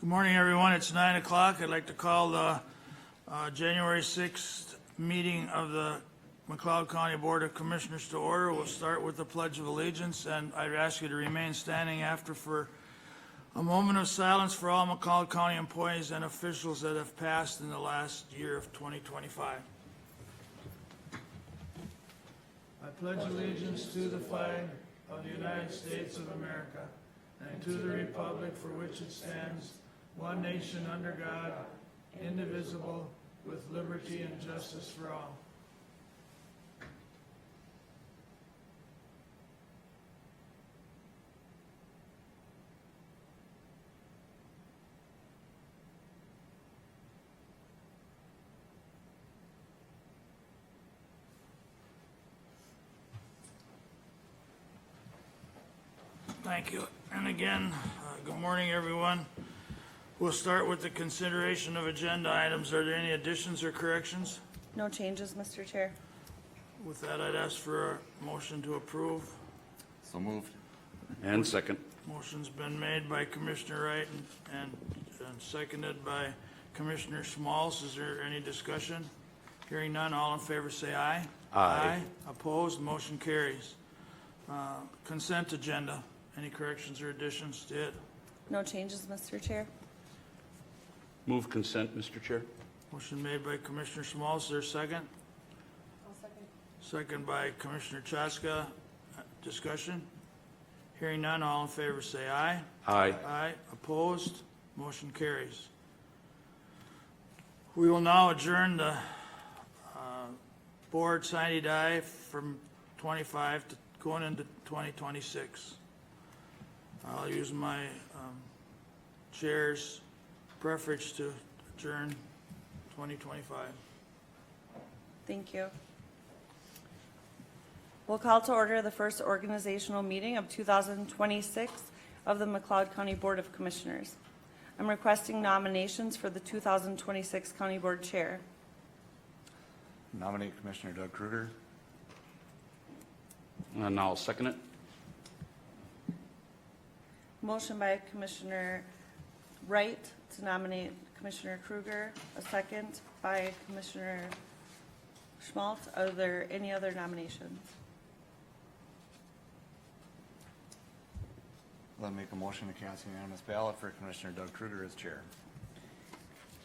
Good morning, everyone. It's 9 o'clock. I'd like to call the January 6th meeting of the McLeod County Board of Commissioners to order. We'll start with the Pledge of Allegiance, and I'd ask you to remain standing after for a moment of silence for all McLeod County employees and officials that have passed in the last year of 2025. I pledge allegiance to the flag of the United States of America and to the republic for which it stands, one nation under God, indivisible, with liberty and justice for all. Thank you. And again, good morning, everyone. We'll start with the consideration of agenda items. Are there any additions or corrections? No changes, Mr. Chair. With that, I'd ask for a motion to approve. So moved. And second. Motion's been made by Commissioner Wright and seconded by Commissioner Smalls. Is there any discussion? Hearing none, all in favor say aye. Aye. Opposed, motion carries. Consent agenda. Any corrections or additions to it? No changes, Mr. Chair. Move consent, Mr. Chair. Motion made by Commissioner Smalls. Is there a second? I'll second. Second by Commissioner Chaska. Discussion? Hearing none, all in favor say aye. Aye. Aye. Opposed? Motion carries. We will now adjourn the board sine die from 25 to going into 2026. I'll use my chair's preference to adjourn 2025. Thank you. We'll call to order the first organizational meeting of 2026 of the McLeod County Board of Commissioners. I'm requesting nominations for the 2026 County Board Chair. Nominate Commissioner Doug Kruger. And I'll second it. Motion by Commissioner Wright to nominate Commissioner Kruger, a second by Commissioner Schmaltz. Are there any other nominations? I'll make a motion to cast a unanimous ballot for Commissioner Doug Kruger as chair.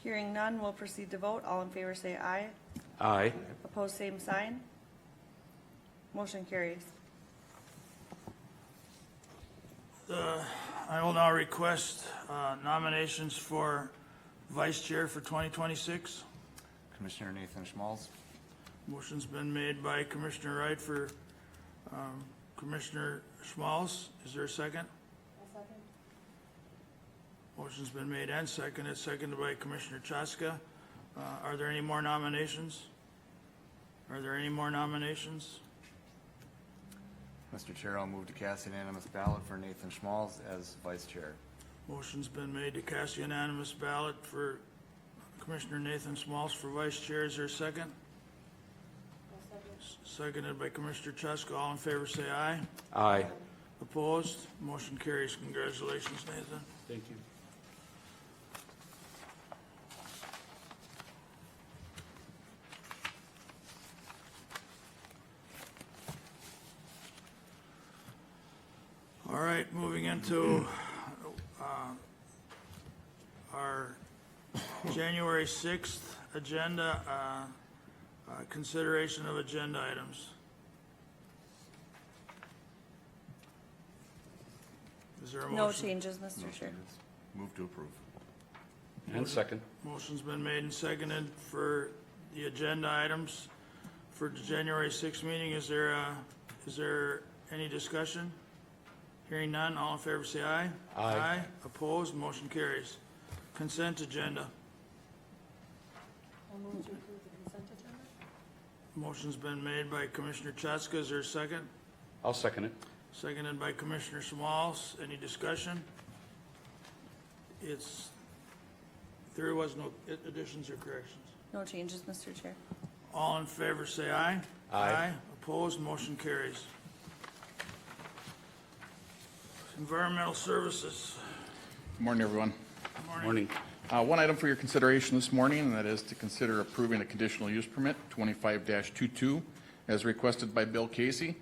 Hearing none, we'll proceed to vote. All in favor say aye. Aye. Opposed, same sign. Motion carries. I will now request nominations for vice chair for 2026. Commissioner Nathan Schmalz. Motion's been made by Commissioner Wright for Commissioner Schmalz. Is there a second? Motion's been made and seconded by Commissioner Chaska. Are there any more nominations? Are there any more nominations? Mr. Chair, I'll move to cast a unanimous ballot for Nathan Schmalz as vice chair. Motion's been made to cast a unanimous ballot for Commissioner Nathan Smalls for vice chair. Is there a second? Seconded by Commissioner Chaska. All in favor say aye. Aye. Opposed? Motion carries. Congratulations, Nathan. Thank you. All right, moving into our January 6th agenda, consideration of agenda items. Is there a motion? No changes, Mr. Chair. Move to approve. And second. Motion's been made and seconded for the agenda items for the January 6th meeting. Is there any discussion? Hearing none, all in favor say aye. Aye. Opposed, motion carries. Consent agenda. I'll move to approve the consent agenda. Motion's been made by Commissioner Chaska. Is there a second? I'll second it. Seconded by Commissioner Smalls. Any discussion? There was no additions or corrections. No changes, Mr. Chair. All in favor say aye. Aye. Opposed, motion carries. Environmental Services. Good morning, everyone. Morning. One item for your consideration this morning, and that is to consider approving a conditional use permit, 25-22, as requested by Bill Casey.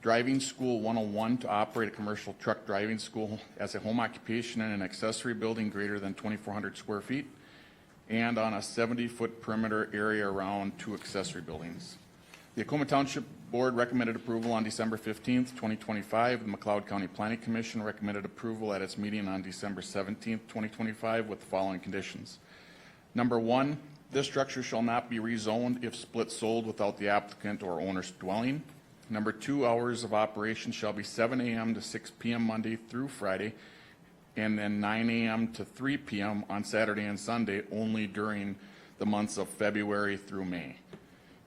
Driving School 101 to operate a commercial truck driving school as a home occupation in an accessory building greater than 2,400 square feet and on a 70-foot perimeter area around 2 accessory buildings. The Tacoma Township Board recommended approval on December 15th, 2025. The McLeod County Planning Commission recommended approval at its meeting on December 17th, 2025 with the following conditions. Number 1, this structure shall not be rezoned if split sold without the applicant or owner's dwelling. Number 2, hours of operation shall be 7 a.m. to 6 p.m. Monday through Friday, and then 9 a.m. to 3 p.m. on Saturday and Sunday, only during the months of February through May.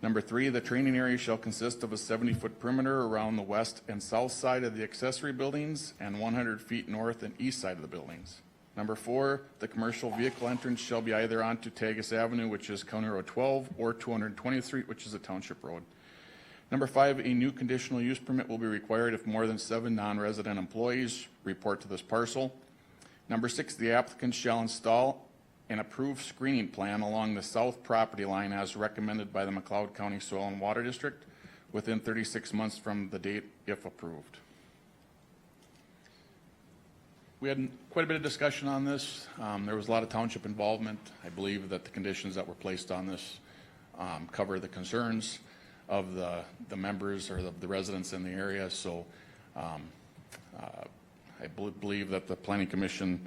Number 3, the training area shall consist of a 70-foot perimeter around the west and south side of the accessory buildings and 100 feet north and east side of the buildings. Number 4, the commercial vehicle entrance shall be either onto Tagus Avenue, which is County Road 12, or 220th Street, which is a township road. Number 5, a new conditional use permit will be required if more than 7 non-resident employees report to this parcel. Number 6, the applicant shall install an approved screening plan along the south property line as recommended by the McLeod County Soil and Water District within 36 months from the date if approved. We had quite a bit of discussion on this. There was a lot of township involvement. I believe that the conditions that were placed on this cover the concerns of the members or the residents in the area. So I believe that the Planning Commission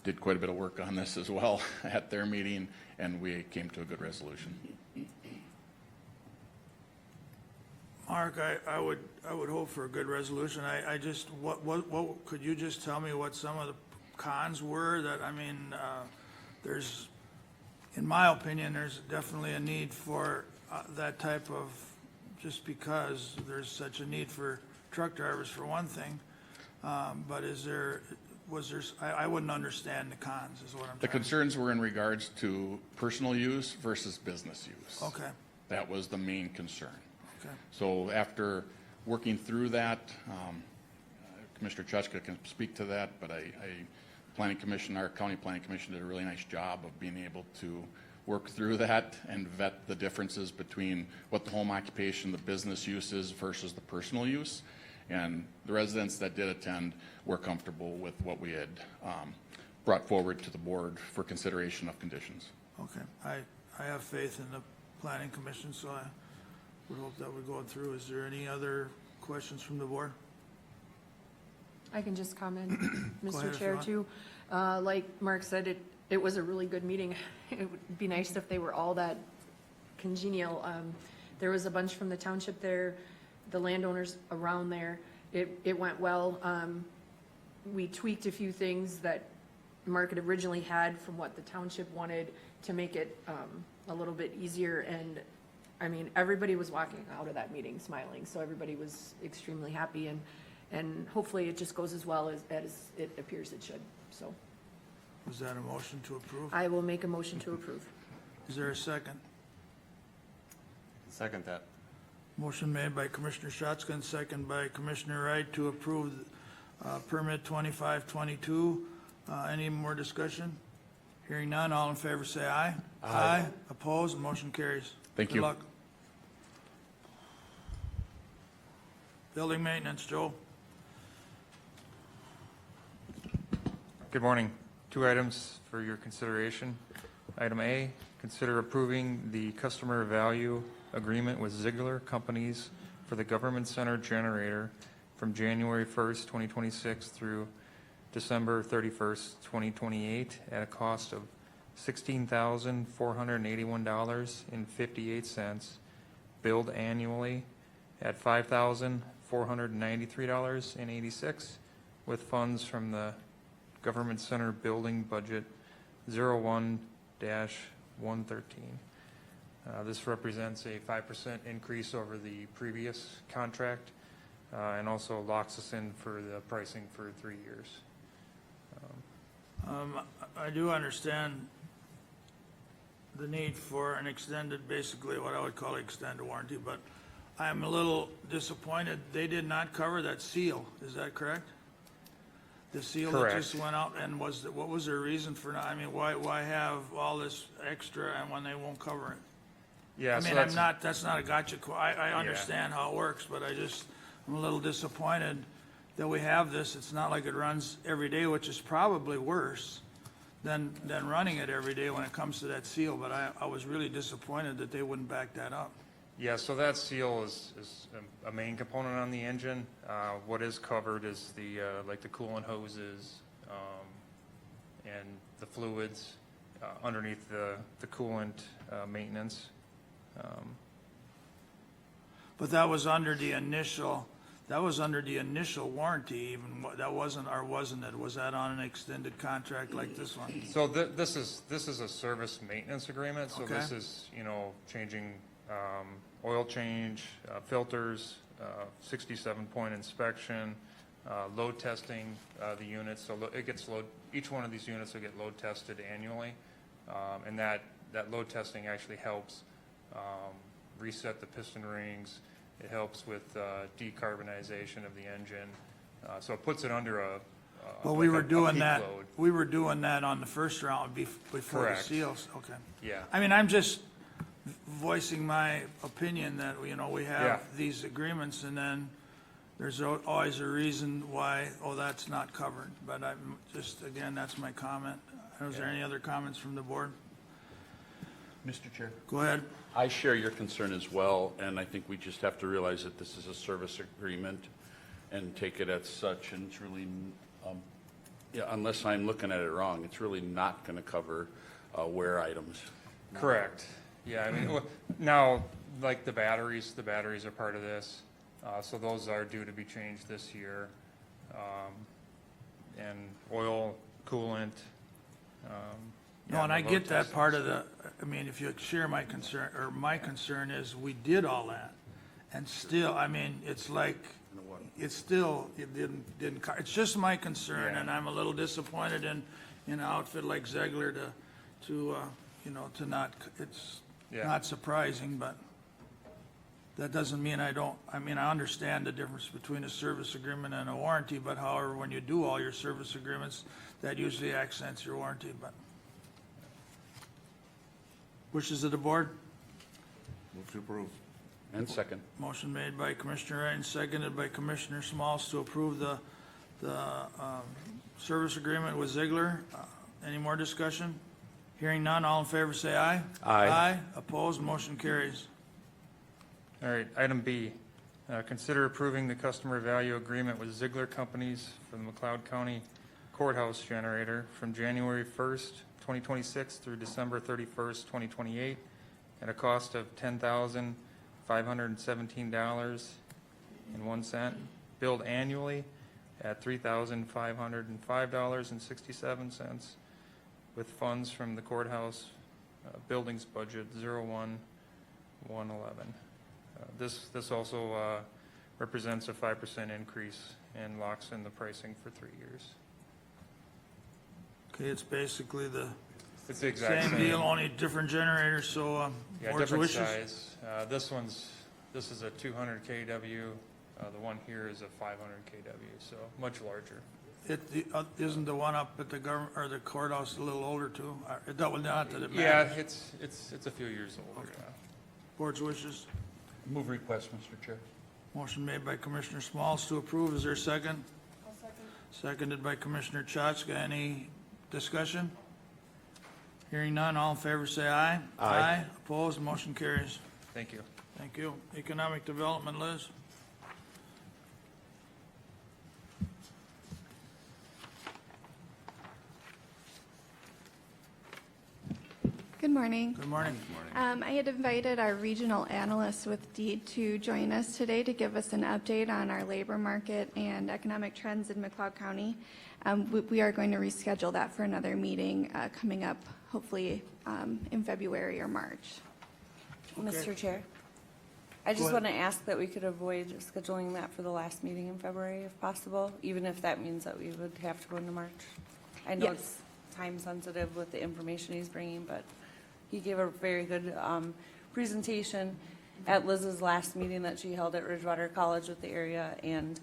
did quite a bit of work on this as well at their meeting, and we came to a good resolution. Mark, I would hope for a good resolution. I just, what, could you just tell me what some of the cons were that, I mean, there's, in my opinion, there's definitely a need for that type of, just because there's such a need for truck drivers for one thing. But I wouldn't understand the cons is what I'm The trying to. concerns were in regards to personal use versus business use. Okay, That was the main concern. okay. So after working through that, Commissioner Chutchka can speak to that, but Planning Commission, our County Planning Commission did a really nice job of being able to work through that and vet the differences between what the home occupation, the business use is versus the personal use. And the residents that did attend were comfortable with what we had brought forward to the board for consideration of conditions. Okay, I have faith in the planning commission, so I would hope that would go through. Is there any other questions from the board? I can just comment, Go ahead Mr. if Chair, you too. Like Mark said, it was a really good meeting. It would be nice if they were all that congenial. There was a bunch from the township there, the landowners around there. It went well. We tweaked a few things that Mark had originally had from what the township wanted to make it a little bit easier. And I mean, everybody was walking out of that meeting smiling, so everybody was extremely happy, and hopefully it just goes as well as it appears it should. So Was that a motion to approve? I will make a motion to approve. Is there a second? Second that. Motion made by Commissioner Schatzkin, second by Commissioner Wright to approve permit 2522. Any more discussion? Hearing none, all in favor say aye. Aye. Opposed, motion carries. Thank Good you. luck. Building maintenance, Joe. Good morning. 2 items for your consideration. Item A, consider approving the customer value agreement with Ziegler Companies for the Government Center generator from January 1st, 2026 through December 31st, 2028 at a cost of $16,481.58, billed annually at $5,493.86, with funds from the Government Center Building Budget 01-113. This represents a 5% increase over the previous contract and also locks us in for the pricing for 3 years. I do understand the need for an extended, basically what I would call extended warranty, but I'm a little disappointed. They did not cover that seal. Is that correct? The seal that Correct. just went out, and what was their reason for not, I mean, why have all this extra and when they won't cover it? Yeah, I so mean, that's, that's not a gotcha, I understand how it works, but I'm a little disappointed that we have this. It's not like it runs every day, which is probably worse than running it every day when it comes to that seal, but I was really disappointed that they wouldn't back that up. yeah, so that seal is a main component on the engine. What is covered is the, like the coolant hoses, and the fluids, underneath the coolant, maintenance. But that was under the initial warranty even, that wasn't, or wasn't it? Was that on an extended contract like this one? So this is a service maintenance agreement, so Okay. this is, changing, oil change, filters, 67-point inspection, load testing, the units, so it gets each one of these units will get load tested annually. And that load testing actually helps, reset the piston rings. It helps with, decarbonization of the engine. So it puts it under a Well, we like were a doing peak that, load. we were doing that on the first round before the Correct. seals, okay. Yeah. I mean, I'm just voicing my opinion that, we Yeah. have these agreements, and then there's always a reason why, that's not covered. But I'm just, again, that's my comment. Is there any other comments from the board? Mr. Chair. Go ahead. I share your concern as well, and I think we just have to realize that this is a service agreement and take it as such, and it's really, unless I'm looking at it wrong, it's really not going to cover wear items. Correct. Yeah, I mean, now, like the batteries are part of this, so those are due to be changed this year. And oil, coolant. No, and I get that part of I mean, if you share my concern, or my concern is, we did all that, and still, I mean, it's like, it didn't, it's just my concern, Yeah. and I'm a little disappointed in an outfit like Ziegler to not, it's Yeah. not surprising, but that doesn't mean I understand the difference between a service agreement and a warranty, but however, when you do all your service agreements, that usually accents your warranty, but. Wishes of the board? Move to approve. And second. Motion made by Commissioner Wright and seconded by Commissioner Smalls to approve the service agreement with Ziegler. Any more discussion? Hearing none, all in favor say aye. Aye. Aye, opposed, motion carries. All right, item B, consider approving the customer value agreement with Ziegler Companies for the McLeod County Courthouse generator from January 1st, 2026 through December 31st, 2028, at a cost of $10,517.01, billed annually at $3,505.67, with funds from the courthouse buildings budget 01111. This also represents a 5% increase and locks in the pricing for 3 years. Okay, it's basically the It's the exact same deal, only different generators, so, Yeah, board's different wishes. size. This is a 200 kW. The one here is a 500 kW, so much larger. Isn't the one up at the government, or the courthouse a little older too? Not that it Yeah, matters. it's a few years older. Okay. Board's wishes. Move request, Mr. Chair. Motion made by Commissioner Smalls to approve. Is there a second? I'll second. Seconded by Commissioner Chotska. Any discussion? Hearing none, all in favor say aye. Aye. Opposed, motion carries. Thank you. Thank you. Economic Development, Liz? Good morning. Good morning. I had invited our regional analyst with Deed to join us today to give us an update on our labor market and economic trends in McLeod County. We are going to reschedule that for another meeting coming up, hopefully in February or March. Mr. Chair, I Go just ahead. want to ask that we could avoid scheduling that for the last meeting in February if possible, even if that means that we would have to go into March. I know Yes. it's time sensitive with the information he's bringing, but he gave a very good presentation at Liz's last meeting that she held at Ridgewater College with the area, and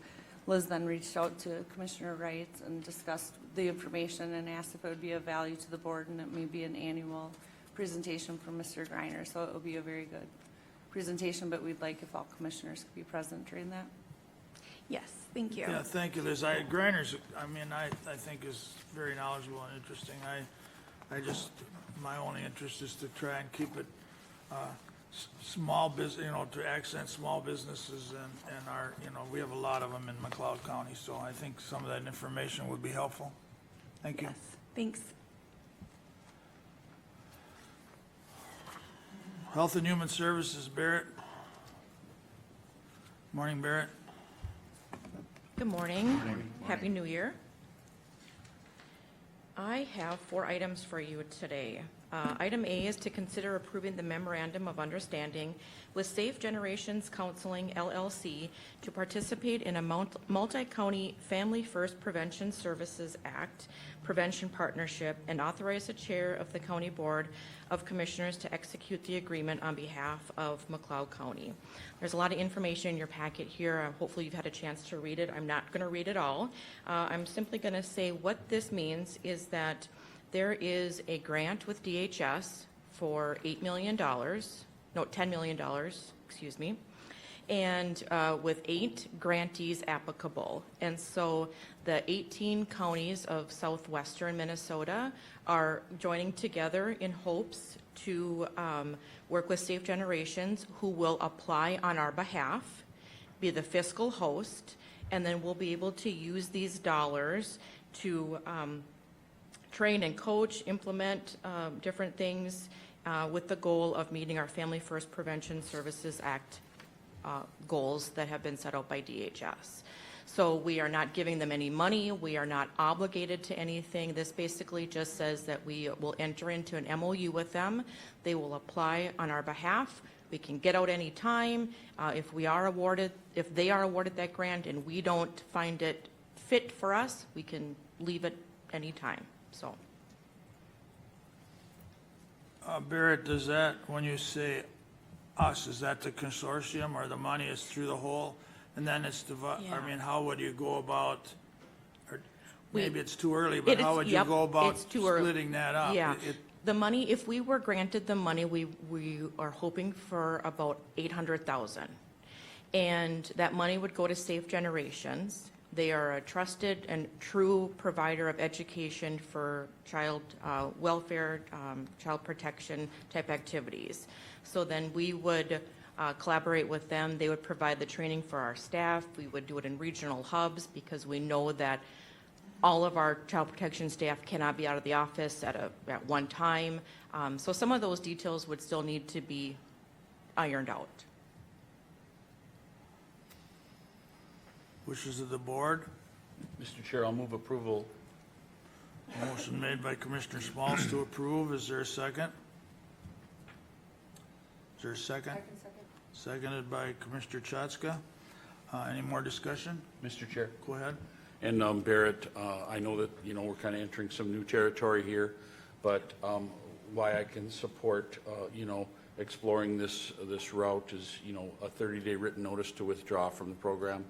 Liz then reached out to Commissioner Wright and discussed the information and asked if it would be of value to the board, and it may be an annual presentation from Mr. Griner. So it will be a very good presentation, but we'd like if all commissioners could be present during that. Yes, thank you. Yeah, thank you, Liz. Griner's, I think is very knowledgeable and interesting. I just, my only interest is to try and keep it, small business, to accent small businesses and our, we have a lot of them in McLeod County, so I think some of that information would be helpful. Thank you. Yes, thanks. Health and Human Services, Barrett. Morning, Barrett. Good morning. Happy New Year. I have 4 items for you today. Item A is to consider approving the memorandum of understanding with Safe Generations Counseling LLC to participate in a multi-county Family First Prevention Services Act prevention partnership and authorize the chair of the County Board of Commissioners to execute the agreement on behalf of McLeod County. There's a lot of information in your packet here. Hopefully you've had a chance to read it. I'm not going to read it all. I'm simply going to say what this means is that there is a grant with DHS for $8 million, no, $10 million, excuse me, and with 8 grantees applicable. And so the 18 counties of southwestern Minnesota are joining together in hopes to work with Safe Generations, who will apply on our behalf, be the fiscal host, and then we'll be able to use these dollars to train and coach, implement different things with the goal of meeting our Family First Prevention Services Act goals that have been set out by DHS. So we are not giving them any money. We are not obligated to anything. This basically just says that we will enter into an MOU with them. They will apply on our behalf. We can get out any time. If they are awarded that grant and we don't find it fit for us, we can leave it any time. So. Barrett, does that, when you say us, is that the consortium or the money is through the whole? And then it's, Yeah. how would you go about, or We- maybe it's too early, but how would you go about it's too early. splitting that up? Yeah. It- The money, if we were granted the money, we are hoping for about $800,000. And that money would go to Safe Generations. They are a trusted and true provider of education for child welfare, child protection type activities. So then we would collaborate with them. They would provide the training for our staff. We would do it in regional hubs because we know that all of our child protection staff cannot be out of the office at one time. So some of those details would still need to be ironed out. Wishes of the board. Mr. Chair, I'll move approval. Motion made by Commissioner Smalls to approve. Is there a second? Is there a second? Seconded by Commissioner Chatska. Any more discussion? Mr. Chair. Go ahead. And Barrett, I know that, we're kind of entering some new territory here, but why I can support, exploring this route is, a 30-day written notice to withdraw from the program.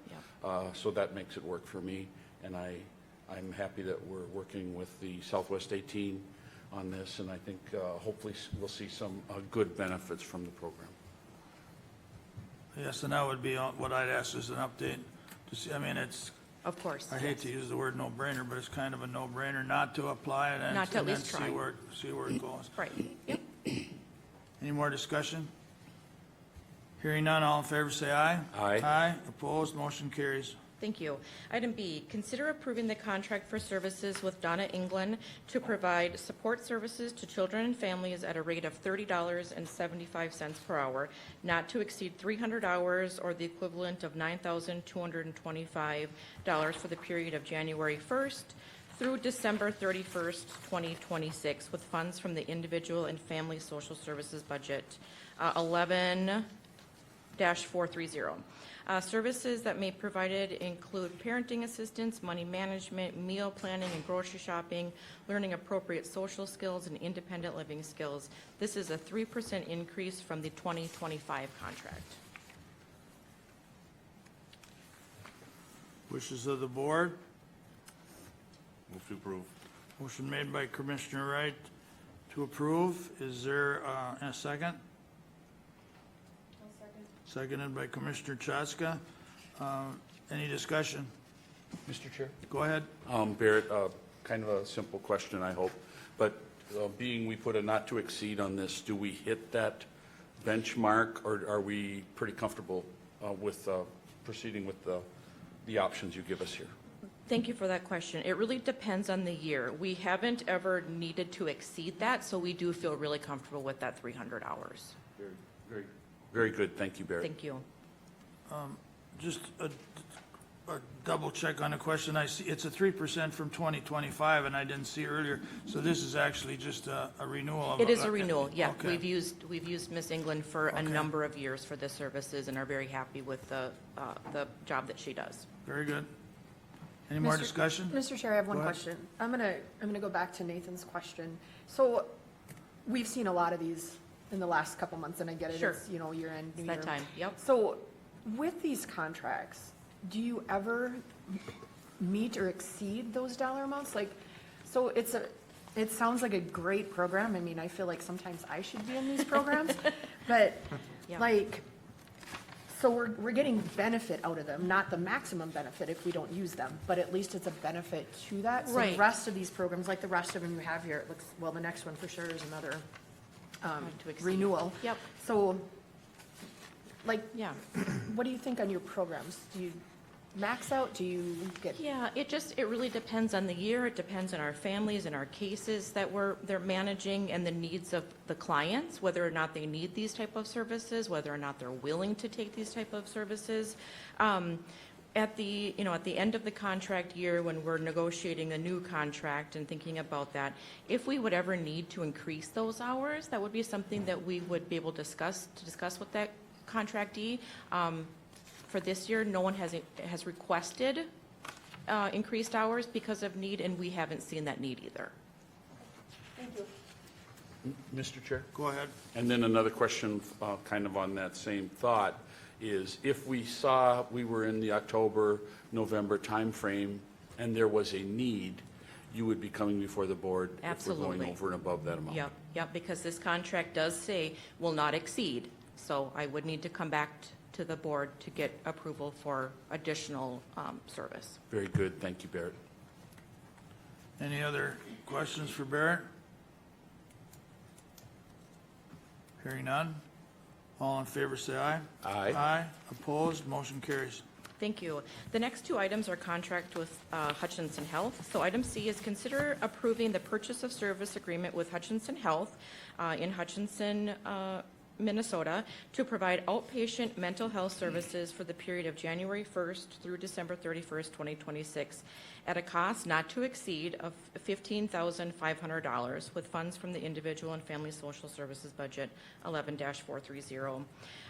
So that makes it work for me, and I'm happy that we're working with the Southwest 18 on this, and I think hopefully we'll see some good benefits from the program. Yes, and that would be what I'd ask is an update to see, it's, Of course. I hate to use the word no-brainer, but it's kind of a no-brainer not to apply it and Not to at and then least try. see where it goes. Right. Yep. Any more discussion? Hearing none, all in favor say aye. Aye. Aye, opposed, motion carries. Thank you. Item B, consider approving the contract for services with Donna England to provide support services to children and families at a rate of $30.75 per hour, not to exceed 300 hours or the equivalent of $9,225 for the period of January 1st through December 31st, 2026, with funds from the Individual and Family Social Services Budget 11-430. Services that may be provided include parenting assistance, money management, meal planning and grocery shopping, learning appropriate social skills and independent living skills. This is a 3% increase from the 2025 contract. Wishes of the board. Move to approve. Motion made by Commissioner Wright to approve. Is there a second? Seconded by Commissioner Chaska. Any discussion? Mr. Chair? Go ahead. Barrett, kind of a simple question, I hope, but being we put a not to exceed on this, do we hit that benchmark, or are we pretty comfortable with proceeding with the options you give us here? Thank you for that question. It really depends on the year. We haven't ever needed to exceed that, so we do feel really comfortable with that 300 hours. Very good. Thank you, Barrett. Thank you. Just a double check on a question. I see it's a 3% from 2025, and I didn't see earlier. So this is actually just a renewal of. It is a renewal, yeah. Okay. We've used Miss England for a Okay. number of years for the services and are very happy with the job that she does. Very good. Any more Mr. discussion? Mr. Chair, I have one Go ahead. question. I'm gonna go back to Nathan's question. So we've seen a lot of these in the last couple months, and I get it. Sure. It's, year end, new It's year. that time, yep. So with these contracts, do you ever meet or exceed those dollar amounts? Like, so it sounds like a great program. I mean, I feel like sometimes I should be in these programs, but Yeah. like, so we're getting benefit out of them, not the maximum benefit if we don't use them, but at least it's a benefit to that. So the Right. rest of these programs, like the rest of them you have here, it looks, well, the next one for sure is another To exceed. renewal. Yep. So, like, Yeah. what do you think on your programs? Do you max out? Do you get? Yeah, it really depends on the year. It depends on our families and our cases that they're managing and the needs of the clients, whether or not they need these type of services, whether or not they're willing to take these type of services. At the end of the contract year, when we're negotiating a new contract and thinking about that, if we would ever need to increase those hours, that would be something that we would be able to discuss with that contractee. For this year, no one has requested increased hours because of need, and we haven't seen that need either. Mr. Chair? Go ahead. And then another question, kind of on that same thought, is if we saw we were in the October, November timeframe and there was a need, you would be coming before the board if we're Absolutely. going over and above that amount? Yep, because this contract does say will not exceed, so I would need to come back to the board to get approval for additional service. Very good. Thank you, Barrett. Any other questions for Barrett? Hearing none. All in favor, say aye. Aye. Aye. Opposed? Motion carries. Thank you. The next two items are contract with Hutchinson Health. So item C is consider approving the purchase of service agreement with Hutchinson Health in Hutchinson, Minnesota, to provide outpatient mental health services for the period of January 1st through December 31st, 2026, at a cost not to exceed of $15,500 with funds from the Individual and Family Social Services Budget 11-430.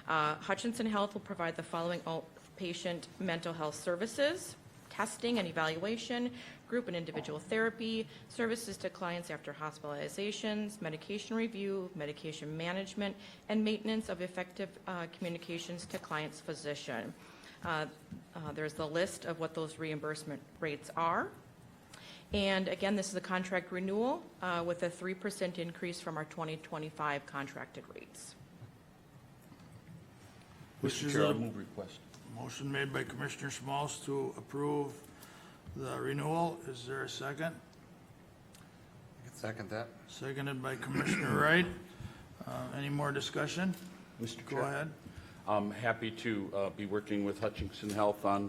Hutchinson Health will provide the following outpatient mental health services: testing and evaluation, group and individual therapy, services to clients after hospitalizations, medication review, medication management, and maintenance of effective communications to client's physician. There's the list of what those reimbursement rates are. And again, this is a contract renewal with a 3% increase from our 2025 contracted rates. Wishes Mr. Chair, I'll of the- move request. Motion made by Commissioner Schmalz to approve the renewal. Is there a second? I can second that. Seconded by Commissioner Wright. Any more discussion? Mr. Go Chair? ahead. I'm happy to be working with Hutchinson Health on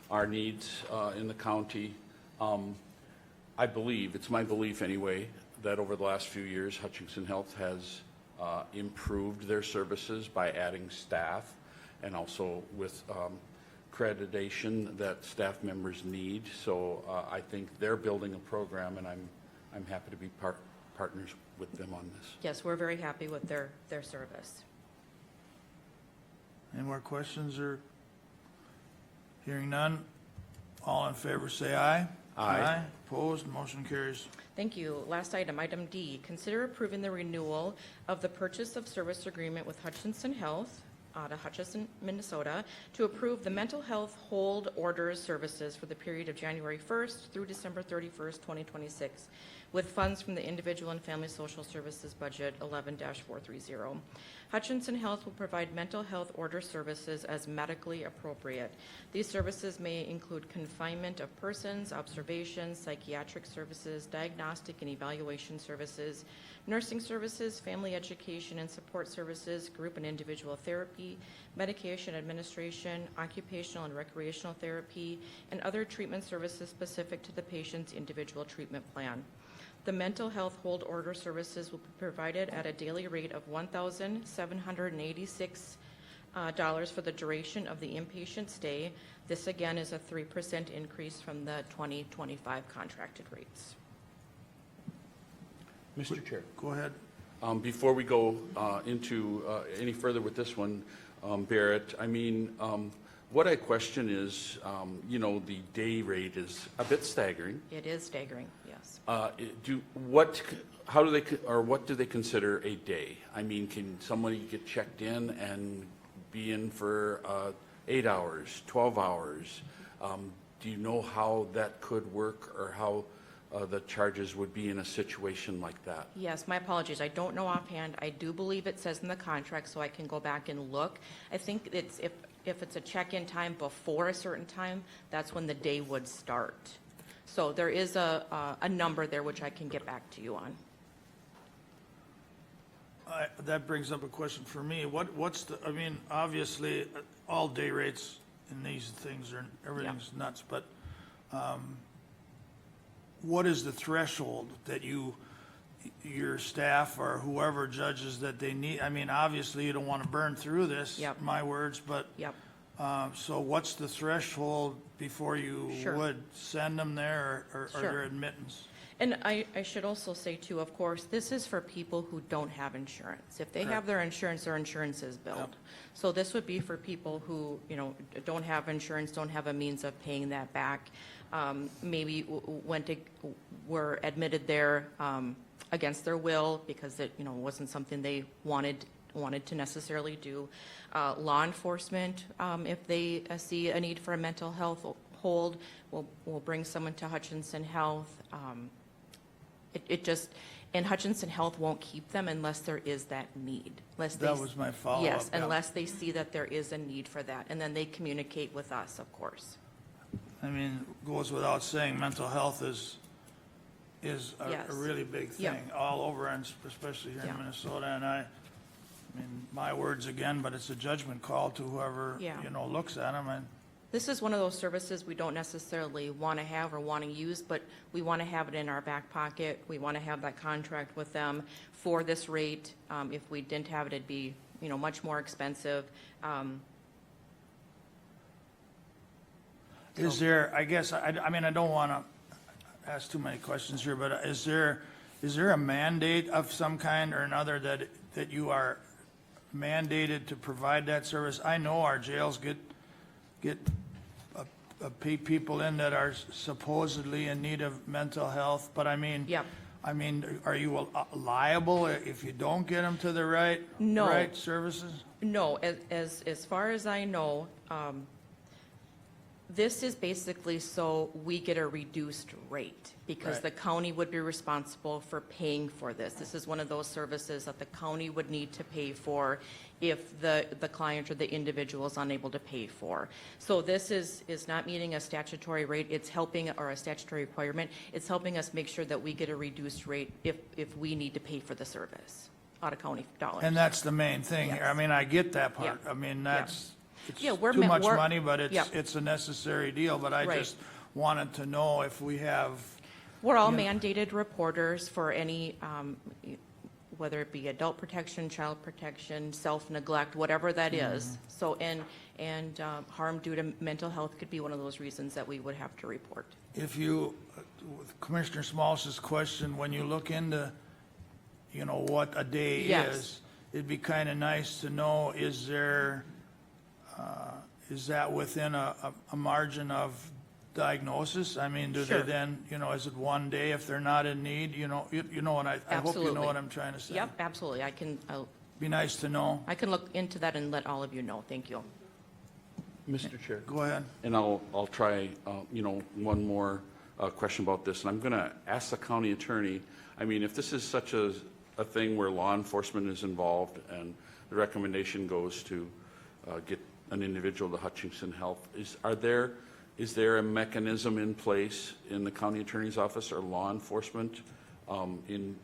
our needs in the county. I believe, it's my belief anyway, that over the last few years, Hutchinson Health has improved their services by adding staff and also with accreditation that staff members need. So I think they're building a program, and I'm happy to be partners with them on this. Yes, we're very happy with their service. Any more questions or? Hearing none. All in favor, say aye. Aye. Opposed? Motion carries. Thank you. Last item, item D, consider approving the renewal of the purchase of service agreement with Hutchinson Health out of Hutchinson, Minnesota, to approve the mental health hold orders services for the period of January 1st through December 31st, 2026, with funds from the Individual and Family Social Services Budget 11-430. Hutchinson Health will provide mental health order services as medically appropriate. These services may include confinement of persons, observations, psychiatric services, diagnostic and evaluation services, nursing services, family education and support services, group and individual therapy, medication administration, occupational and recreational therapy, and other treatment services specific to the patient's individual treatment plan. The mental health hold order services will be provided at a daily rate of $1,786 for the duration of the inpatient stay. This again is a 3% increase from the 2025 contracted rates. Mr. Chair. Go ahead. Before we go into any further with this one, Barrett, I mean, what I question is, the day rate is a bit staggering. It is staggering, yes. What do they consider a day? I mean, can somebody get checked in and be in for 8 hours, 12 hours? Do you know how that could work, or how the charges would be in a situation like that? Yes, my apologies. I don't know offhand. I do believe it says in the contract, so I can go back and look. I think it's if it's a check-in time before a certain time, that's when the day would start. So there is a number there which I can get back to you on. That brings up a question for me. I mean, obviously, all day rates in these things everything's nuts, but what is the threshold that your staff or whoever judges that they need? I mean, obviously, you don't want to burn through this, Yep. my words, but Yep. so what's the threshold before you Sure. would send them there, or Sure. their admittance? And I should also say too, of course, this is for people who don't have insurance. If they have their insurance is billed. Yep. So this would be for people who, don't have insurance, don't have a means of paying that back. Maybe were admitted there against their will because it, wasn't something they wanted to necessarily do. Law enforcement, if they see a need for a mental health hold, will bring someone to Hutchinson Health. And Hutchinson Health won't keep them unless there is that need. That was my follow-up. Yes, yeah. unless they see that there is a need for that, and then they communicate with us, of course. I mean, goes without saying, mental health is Yes. a really big Yep. thing all over, and especially here Yeah. in Minnesota. And I mean, my words again, but it's a judgment call to whoever, Yeah. looks at them. And This is one of those services we don't necessarily want to have or want to use, but we want to have it in our back pocket. We want to have that contract with them for this rate. If we didn't have it, it'd be, much more expensive. is there, I guess, I mean, I don't want to ask too many questions here, but is there a mandate of some kind or another that you are mandated to provide that service? I know our jails get people in that are supposedly in need of mental health, but I mean, Yep. I mean, are you liable if you don't get them to the No. right services? No, as far as I know, this is basically so we get a reduced rate because Right. the county would be responsible for paying for this. This is one of those services that the county would need to pay for if the client or the individual is unable to pay for. So this is not meeting a statutory rate, it's helping, or a statutory requirement, it's helping us make sure that we get a reduced rate if we need to pay for the service out of county dollars. And that's the main thing here. I Yes. mean, I get that part. Yeah. I mean, Yeah. it's Yeah, too much money, but yeah. it's a necessary deal. But I Right. just wanted to know if we have, We're all Yeah. mandated reporters for any, whether it be adult protection, child protection, self-neglect, whatever that is. So, and harm due to mental health could be one of those reasons that we would have to report. if you, with Commissioner Small's question, when you look into, what a day Yes. is, it'd be kind of nice to know, is that within a margin of diagnosis? I mean, do they Sure. then, is it one day if they're not in need? You know what I hope you know Absolutely. what I'm trying to say. Yep, absolutely. I'll be nice to know. I can look into that and let all of you know. Thank you. Mr. Chair. Go ahead. And I'll try, one more question about this, and I'm going to ask the county attorney, I mean, if this is such a thing where law enforcement is involved and the recommendation goes to get an individual to Hutchinson Health, is there a mechanism in place in the county attorney's office or law enforcement in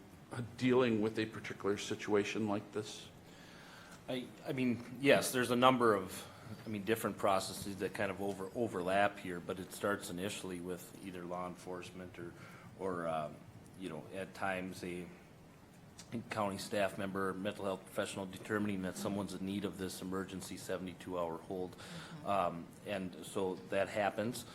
dealing with a particular situation like this? I mean, yes, there's a number of, different processes that kind of overlap here, but it starts initially with either law enforcement or at times a county staff member, mental health professional determining that someone's in need of this emergency 72-hour hold. And so that happens.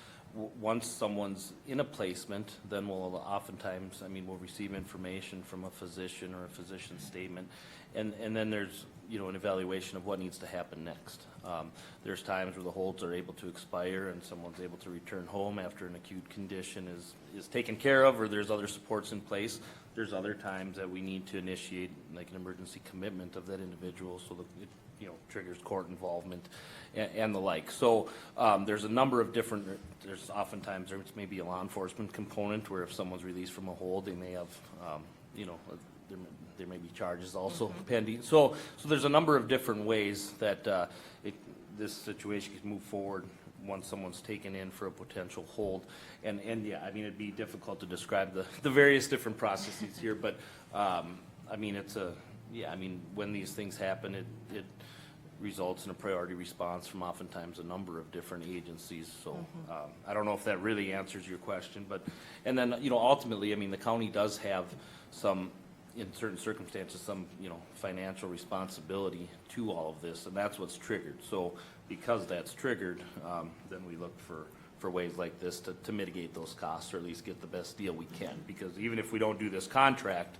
Once someone's in a placement, then we'll oftentimes, we'll receive information from a physician or a physician's statement. And then there's, an evaluation of what needs to happen next. There's times where the holds are able to expire and someone's able to return home after an acute condition is taken care of, or there's other supports in place. There's other times that we need to initiate like an emergency commitment of that individual so that it, triggers court involvement and the like. So there's a number of different, there's oftentimes there may be a law enforcement component where if someone's released from a hold, they may have, there may be charges also pending. So there's a number of different ways that this situation can move forward once someone's taken in for a potential hold. And yeah, it'd be difficult to describe the various different processes here, but when these things happen, it results in a priority response from oftentimes a number of different agencies. So I don't know if that really answers your question, but, and then, ultimately, the county does have some, in certain circumstances, some, financial responsibility to all of this, and that's what's triggered. So because that's triggered, then we look for ways like this to mitigate those costs, or at least get the best deal we can. Because even if we don't do this contract,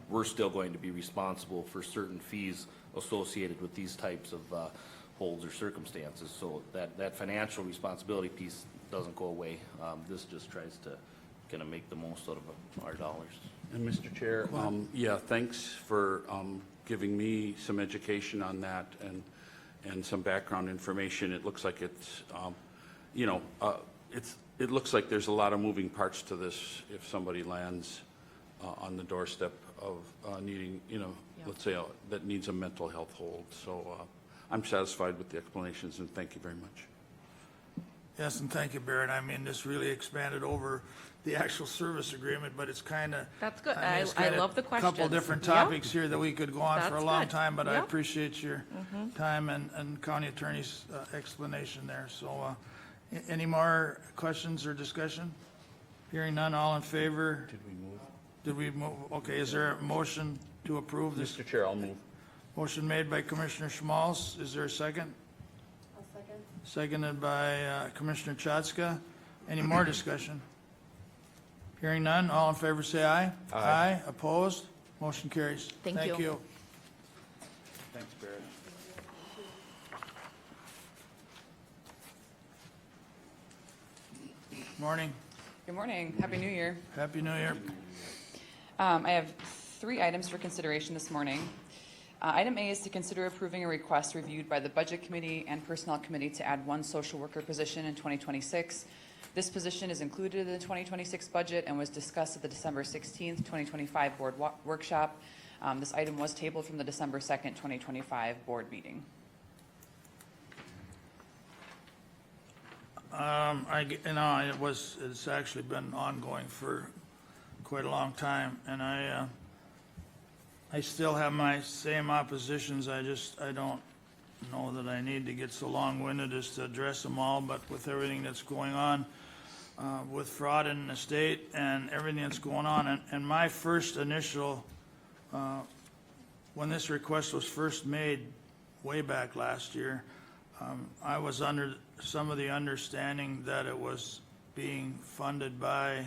we're still going to be responsible for certain fees associated with these types of holds or circumstances. So that financial responsibility piece doesn't go away. This just tries to kind of make the most out of our dollars. And Mr. Chair, thanks for giving me some education on that and some background information. It looks like it's, it looks like there's a lot of moving parts to this if somebody lands on the doorstep of needing, let's say that needs a mental health hold. So I'm satisfied with the explanations, and thank you very much. Yes, and thank you, Barrett. This really expanded over the actual service agreement, but it's kind of. That's good. it's I got love the a questions. couple different Yep. topics here that we could go on for a That's long good. time, but I Yep. appreciate your time and county attorney's explanation there. So any more questions or discussion? Hearing none, all in favor? Did we move? Okay, is there a motion to approve this? Mr. Chair, I'll move. Motion made by Commissioner Schmalz. Is there a second? I'll second. Seconded by Commissioner Chatska. Any more discussion? Hearing none, all in favor say aye. Aye. Opposed? Motion carries. Thank you. Thank you. Thanks, Barrett. Morning. Good morning. Happy New Year. Happy New Year. I have 3 items for consideration this morning. Item A is to consider approving a request reviewed by the Budget Committee and Personnel Committee to add 1 social worker position in 2026. This position is included in the 2026 budget and was discussed at the December 16th, 2025 board workshop. This item was tabled from the December 2nd, 2025 board meeting. It's actually been ongoing for quite a long time, and I still have my same oppositions. I don't know that I need to get so long-winded as to address them all, but with everything that's going on with fraud in the state and everything that's going on, and my first initial, when this request was first made way back last year, I was under some of the understanding that it was being funded by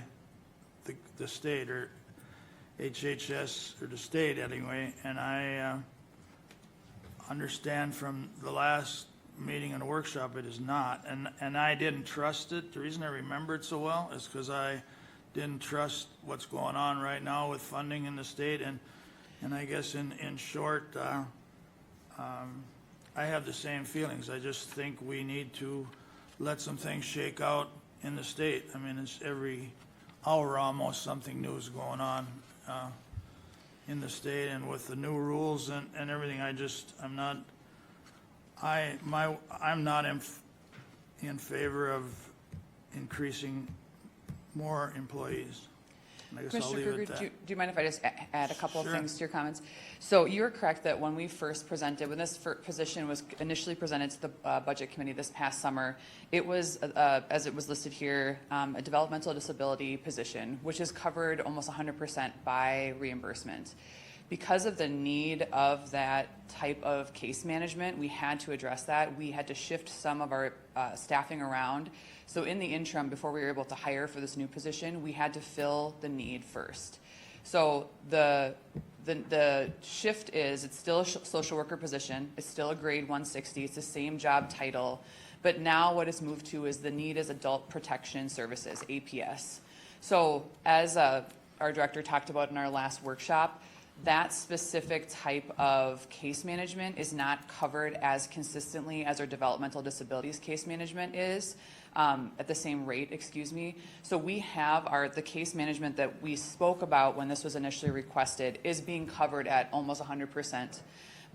the state, or HHS, or the state anyway, and I understand from the last meeting and workshop it is not, and I didn't trust it. The reason I remember it so well is because I didn't trust what's going on right now with funding in the state, and And I guess in short, I have the same feelings. I just think we need to let some things shake out in the state. I mean, it's every hour almost something new is going on in the state, and with the new rules and everything, I'm not in favor of increasing more employees. And I guess I'll Commissioner leave it Kruger, at do that. you mind if I just add a couple of Sure. things to your comments? So you're correct that when we first presented, when this position was initially presented to the Budget Committee this past summer, it was, as it was listed here, a developmental disability position, which is covered almost 100% by reimbursement. Because of the need of that type of case management, we had to address that. We had to shift some of our staffing around. So in the interim, before we were able to hire for this new position, we had to fill the need first. So the shift is, it's still a social worker position, it's still a grade 160, it's the same job title, but now what it's moved to is the need is adult protection services, APS. So as our director talked about in our last workshop, that specific type of case management is not covered as consistently as our developmental disabilities case management is, at the same rate, excuse me. So we have the case management that we spoke about when this was initially requested is being covered at almost 100%.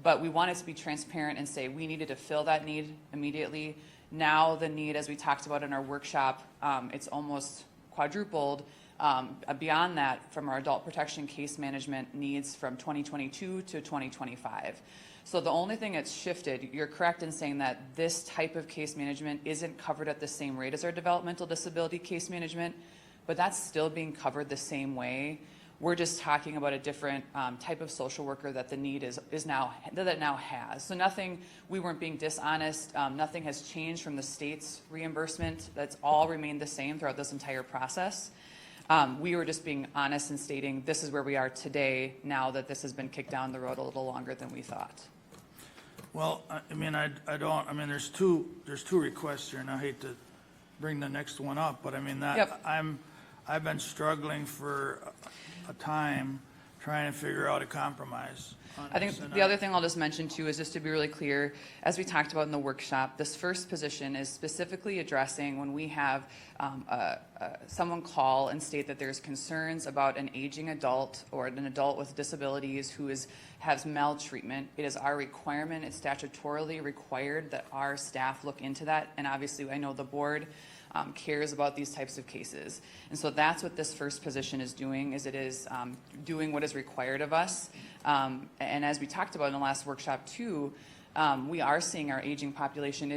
But we wanted to be transparent and say we needed to fill that need immediately. Now the need, as we talked about in our workshop, it's almost quadrupled. Beyond that, from our adult protection case management needs from 2022 to 2025. So the only thing that's shifted, you're correct in saying that this type of case management isn't covered at the same rate as our developmental disability case management, but that's still being covered the same way. We're just talking about a different type of social worker that the need is now has. So nothing, we weren't being dishonest. Nothing has changed from the state's reimbursement. That's all remained the same throughout this entire process. We were just being honest and stating this is where we are today now that this has been kicked down the road a little longer than we thought. Well, I mean, there's two requests here, and I hate to bring the next one up, but I mean, Yep. I've been struggling for a time trying to figure out a compromise on I think this, and the other thing I'll just mention too is just to be really clear, as we talked about in the workshop, this first position is specifically addressing when we have someone call and state that there's concerns about an aging adult or an adult with disabilities who has maltreatment. It is our requirement, it's statutorily required that our staff look into that, and obviously I know the board cares about these types of cases. And so that's what this first position is doing, is it is doing what is required of us. And as we talked about in the last workshop too, we are seeing our aging population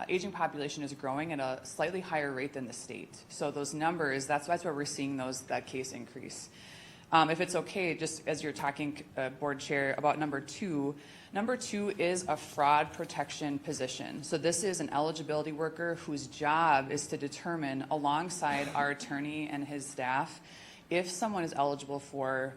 aging population is growing at a slightly higher rate than the state. So those numbers, that's why we're seeing that case increase. If it's okay, just as you're talking, Board Chair, about number two is a fraud protection position. So this is an eligibility worker whose job is to determine, alongside our attorney and his staff, if someone is eligible for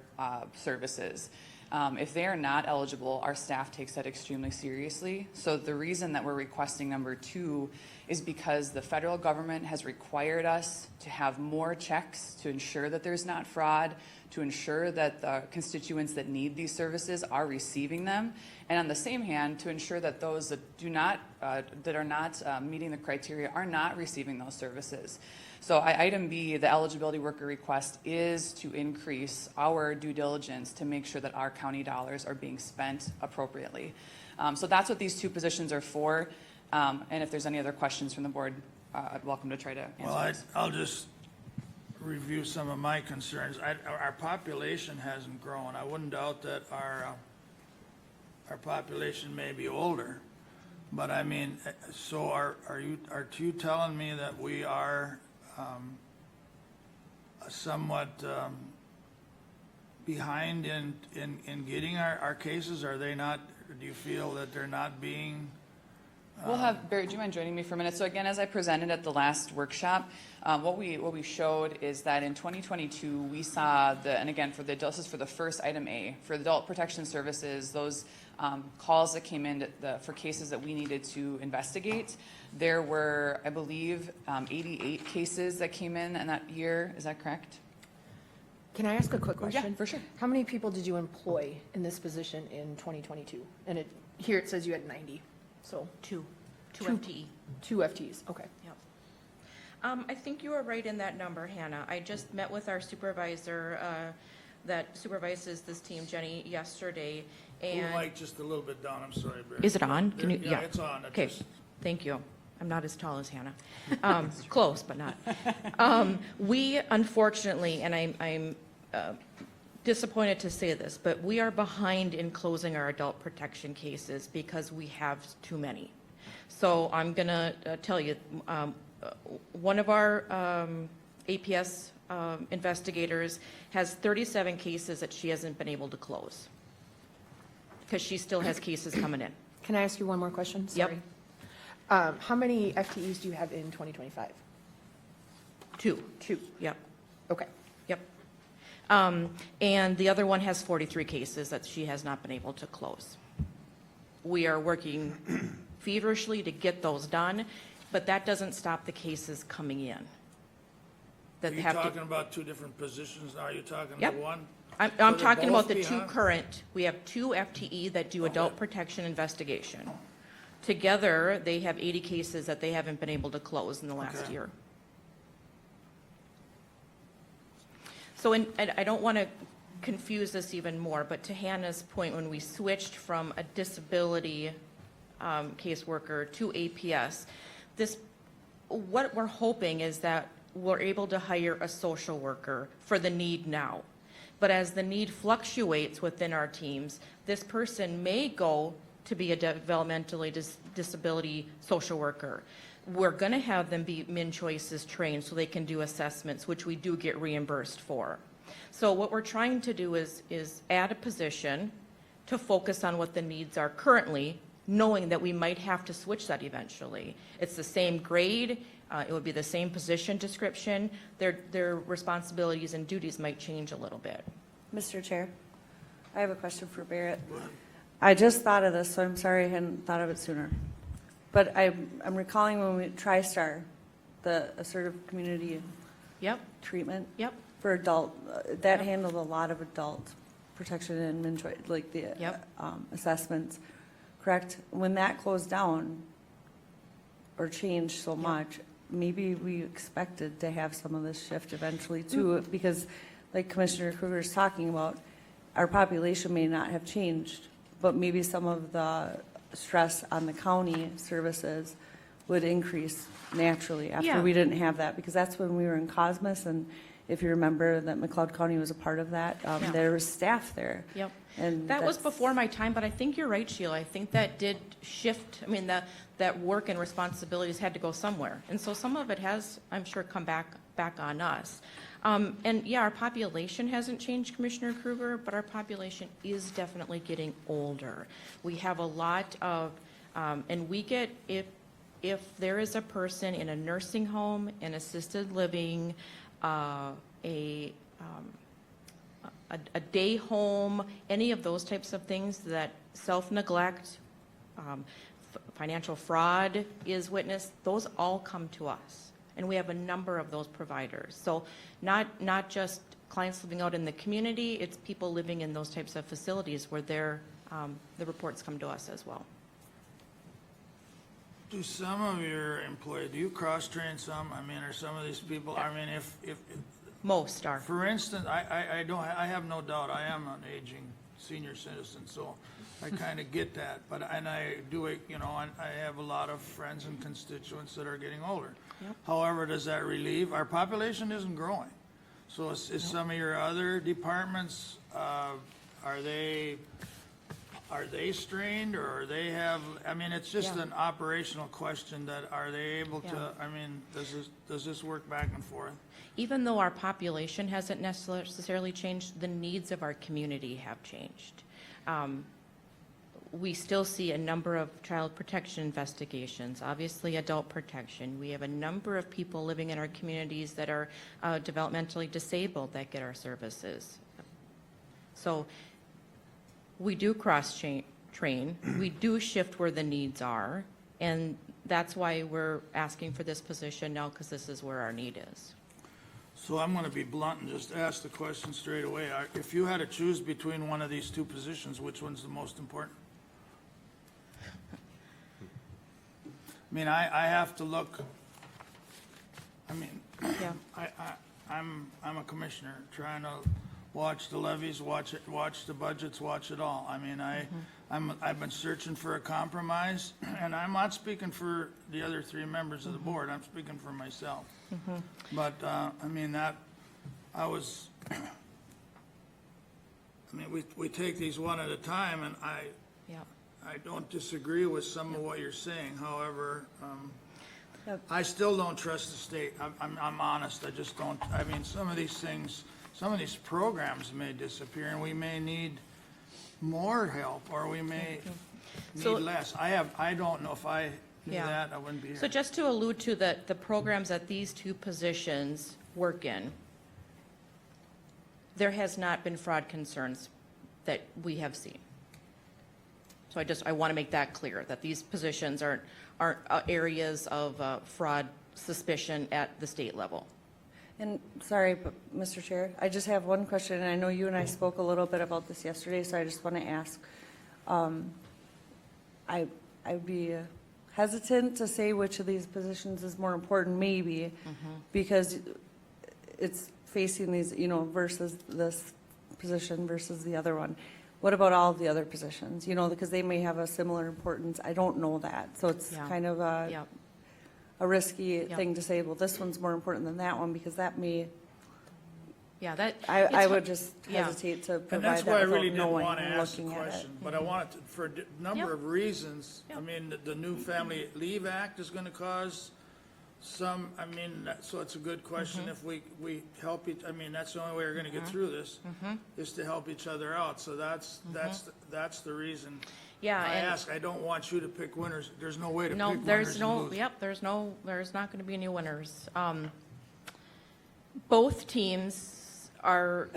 services. If they are not eligible, our staff takes that extremely seriously. So the reason that we're requesting number two is because the federal government has required us to have more checks to ensure that there's not fraud, to ensure that the constituents that need these services are receiving them, and on the same hand, to ensure that those that are not meeting the criteria are not receiving those services. So item B, the eligibility worker request, is to increase our due diligence to make sure that our county dollars are being spent appropriately. So that's what these two positions are for. And if there's any other questions from the board, I'd welcome to try to answer. Well, I'll just review some of my concerns. Our population hasn't grown. I wouldn't doubt that our population may be older, but I mean, so are you telling me that we are somewhat behind in getting our cases? Are they not? Do you feel that they're not being? We'll have, Barry, do you mind joining me for a minute? So again, as I presented at the last workshop, what we showed is that in 2022, we saw and again, this is for the first item A, for the adult protection services, those calls that came in for cases that we needed to investigate. There were, I believe, 88 cases that came in that year. Is that correct? Can I ask a quick question? Yeah, for sure. How many people did you employ in this position in 2022? And here it says you had 90, so Two FTE. 2 FTEs, okay. Yep. I think you were right in that number, Hannah. I just met with our supervisor that supervises this team, Jenny, yesterday, Move and... mic just a little bit down, I'm sorry, Barry. Is it on? Can you, Yeah, it's on. It Okay, just- thank you. I'm not as tall as Hannah. Close, but not. We unfortunately, and I'm disappointed to say this, but we are behind in closing our adult protection cases because we have too many. So I'm going to tell you, one of our APS investigators has 37 cases that she hasn't been able to close because she still has cases coming in. Can I ask you one more question? Yep. Sorry. How many FTEs do you have in 2025? Two. 2. Yep. Okay. Yep. And the other one has 43 cases that she has not been able to close. We are working feverishly to get those done, but that doesn't stop the cases coming in. Are That you have talking to, about two different positions now? Are you talking Yep. about one? I'm they're talking both about the two behind? current, we have 2 FTE that do adult protection investigation. Together, they have 80 cases that they haven't been able to close in the last Okay. year. So, and I don't want to confuse this even more, but to Hannah's point, when we switched from a disability caseworker to APS, what we're hoping is that we're able to hire a social worker for the need now. But as the need fluctuates within our teams, this person may go to be a developmentally disability social worker. We're going to have them be MinChoices trained so they can do assessments, which we do get reimbursed for. So what we're trying to do is add a position to focus on what the needs are currently, knowing that we might have to switch that eventually. It's the same grade, it would be the same position description, their responsibilities and duties might change a little bit. Mr. Chair, I have a question for Barrett. I just thought of this, so I'm sorry I hadn't thought of it sooner. But I'm recalling when we, TriStar, the assertive community Yep, treatment yep, for adult, that Yep. handled a lot of adult protection and like the Yep. assessments, correct? When that closed down or changed so much, maybe we expected to have some of this shift eventually too, because like Commissioner Kruger is talking about, our population may not have changed, but maybe some of the stress on the county services would increase naturally Yeah. after we didn't have that, because that's when we were in Cosmos, and if you remember that McLeod County was a part of that, Yeah. there was staff there. yep. And That was that's- before my time, but I think you're right, Sheila. I think that did shift. I mean, that work and responsibilities had to go somewhere. And so some of it has, I'm sure, come back on us. And yeah, our population hasn't changed, Commissioner Kruger, but our population is definitely getting older. We have a lot of, and we get, if there is a person in a nursing home, an assisted living, a day home, any of those types of things that self-neglect, financial fraud is witnessed, those all come to us. And we have a number of those providers. So not just clients living out in the community, it's people living in those types of facilities where the reports come to us as well. Do some of your employees, do you cross-train some? I mean, are some of these people, I mean, if Most are. for instance, I have no doubt, I am an aging senior citizen, so I kind of get that. But, and I do it, you know, and I have a lot of friends and constituents that are getting older. Yep. However, does that relieve? Our population isn't growing. So is some of your other departments, are they strained, or they have, I mean, it's just Yeah. an operational question that, are they able to, Yeah. I mean, does this work back and forth? Even though our population hasn't necessarily changed, the needs of our community have changed. We still see a number of child protection investigations, obviously adult protection. We have a number of people living in our communities that are developmentally disabled that get our services. So we do cross-train, we do shift where the needs are, and that's why we're asking for this position now, because this is where our need is. So I'm going to be blunt and just ask the question straight away. If you had to choose between one of these two positions, which one's the most important? I mean, I have to look, I mean, Yeah. I'm a commissioner trying to watch the levies, watch the budgets, watch it all. I mean, I've been searching for a compromise, and I'm not speaking for the other three members of the board. I'm speaking for myself. But, I mean, I mean, we take these one at a time, and Yeah. I don't disagree with some of what you're saying. However, Yep. I still don't trust the state. I'm honest. I just don't. I mean, some of these things, some of these programs may disappear, and we may need more help, or we may need So- less. I don't know if I knew Yeah. that, I wouldn't be here. So just to allude to the programs that these two positions work in, there has not been fraud concerns that we have seen. So I want to make that clear, that these positions aren't areas of fraud suspicion at the state level. And sorry, but Mr. Chair, I just have one question, and I know you and I spoke a little bit about this yesterday, so I just want to ask. I'd be hesitant to say which of these positions is more important, maybe, because it's facing these, versus this position versus the other one. What about all of the other positions? Because they may have a similar importance. I don't know that, so it's Yeah. kind of Yep. a risky Yep. thing to say, well, this one's more important than that one, because that may, Yeah, that. I it's would hard- just yeah. hesitate to And provide that's why I that really without didn't knowing want to and ask the looking at it. question, but I wanted to, for a number Yep. of reasons. I Yep. mean, the new Family Leave Act is going to cause some, I mean, so it's a good question if we help each, I mean, that's the only way we're going to get through this, is to help each other out. So that's the reason. Yeah, I and- ask, I don't want you to pick winners. There's no way to pick No, winners there's and no, lose. yep, there's not going to be any winners. Both teams are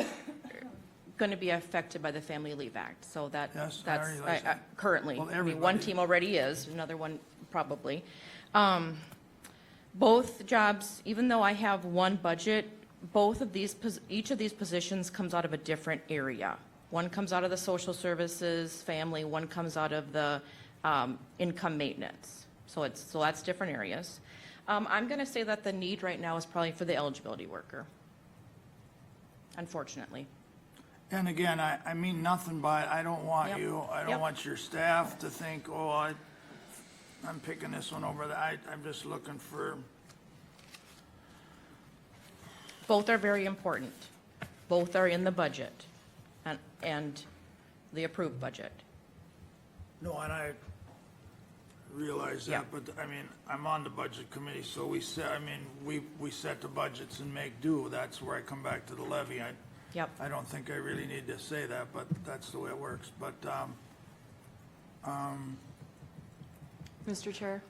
going to be affected by the Family Leave Act, so Yes, I that's, realize that. currently. Well, I mean, one everybody. team already is, another one probably. Both jobs, even though I have one budget, each of these positions comes out of a different area. One comes out of the social services, family, one comes out of the income maintenance. So that's different areas. I'm going to say that the need right now is probably for the eligibility worker, unfortunately. And again, I mean nothing by it. I don't want Yep. I don't Yep. want your staff to think, oh, I'm picking this one over that. I'm just looking for, Both are very important. Both are in the budget and the approved budget. no, and I realize Yeah. that, but I mean, I'm on the budget committee, so we set the budgets and make do. That's where I come back to the levy. Yep. I don't think I really need to say that, but that's the way it works. But, Mr. Chair,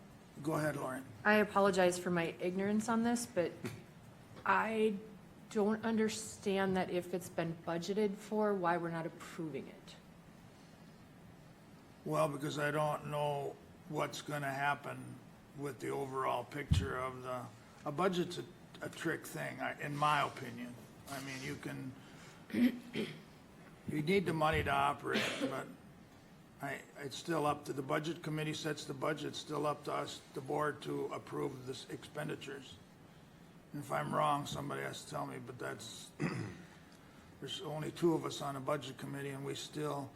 go ahead, Lauren. I apologize for my ignorance on this, but I don't understand that if it's been budgeted for, why we're not approving it. Well, because I don't know what's gonna happen with the overall picture of a budget's a trick thing, in my opinion. I mean, you need the money to operate, but it's still up to, the budget committee sets the budget, it's still up to us, the board, to approve the expenditures. And if I'm wrong, somebody has to tell me, but there's only two of us on the budget committee, and we still,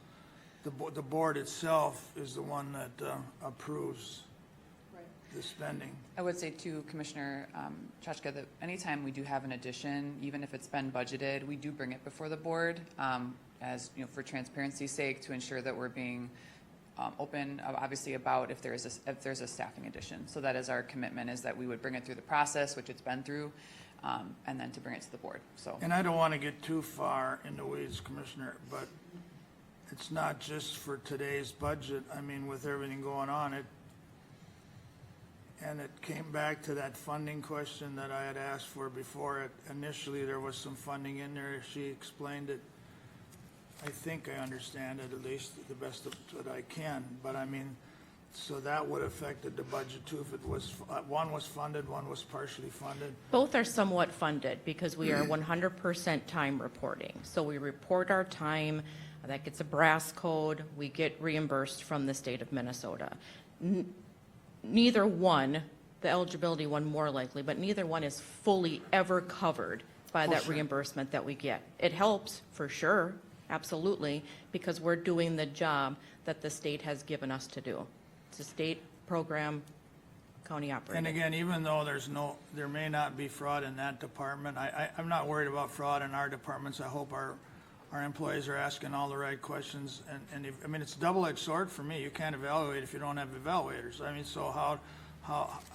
the board itself is the one that approves the spending. I would say too, Commissioner Chachka, that anytime we do have an addition, even if it's been budgeted, we do bring it before the board, as, for transparency's sake, to ensure that we're being open, obviously, about if there's a staffing addition. So that is our commitment, is that we would bring it through the process, which it's been through, and then to bring it to the board, so. And I don't want to get too far in the weeds, Commissioner, but it's not just for today's budget. I mean, with everything going on, and it came back to that funding question that I had asked for before. Initially, there was some funding in there. She explained it. I think I understand it, at least the best of what I can. But I mean, so that would have affected the budget too if it was, one was funded, one was partially funded. Both are somewhat funded because we are 100% time reporting. So we report our time, that gets a brass code, we get reimbursed from the state of Minnesota. Neither one, the eligibility one more likely, but neither one is fully ever covered by that reimbursement that we get. It helps, for sure, absolutely, because we're doing the job that the state has given us to do. It's a state program, county And operated. again, even though there may not be fraud in that department, I'm not worried about fraud in our departments. I hope our employees are asking all the right questions. And if, I mean, it's a double-edged sword for me. You can't evaluate if you don't have evaluators. I mean, so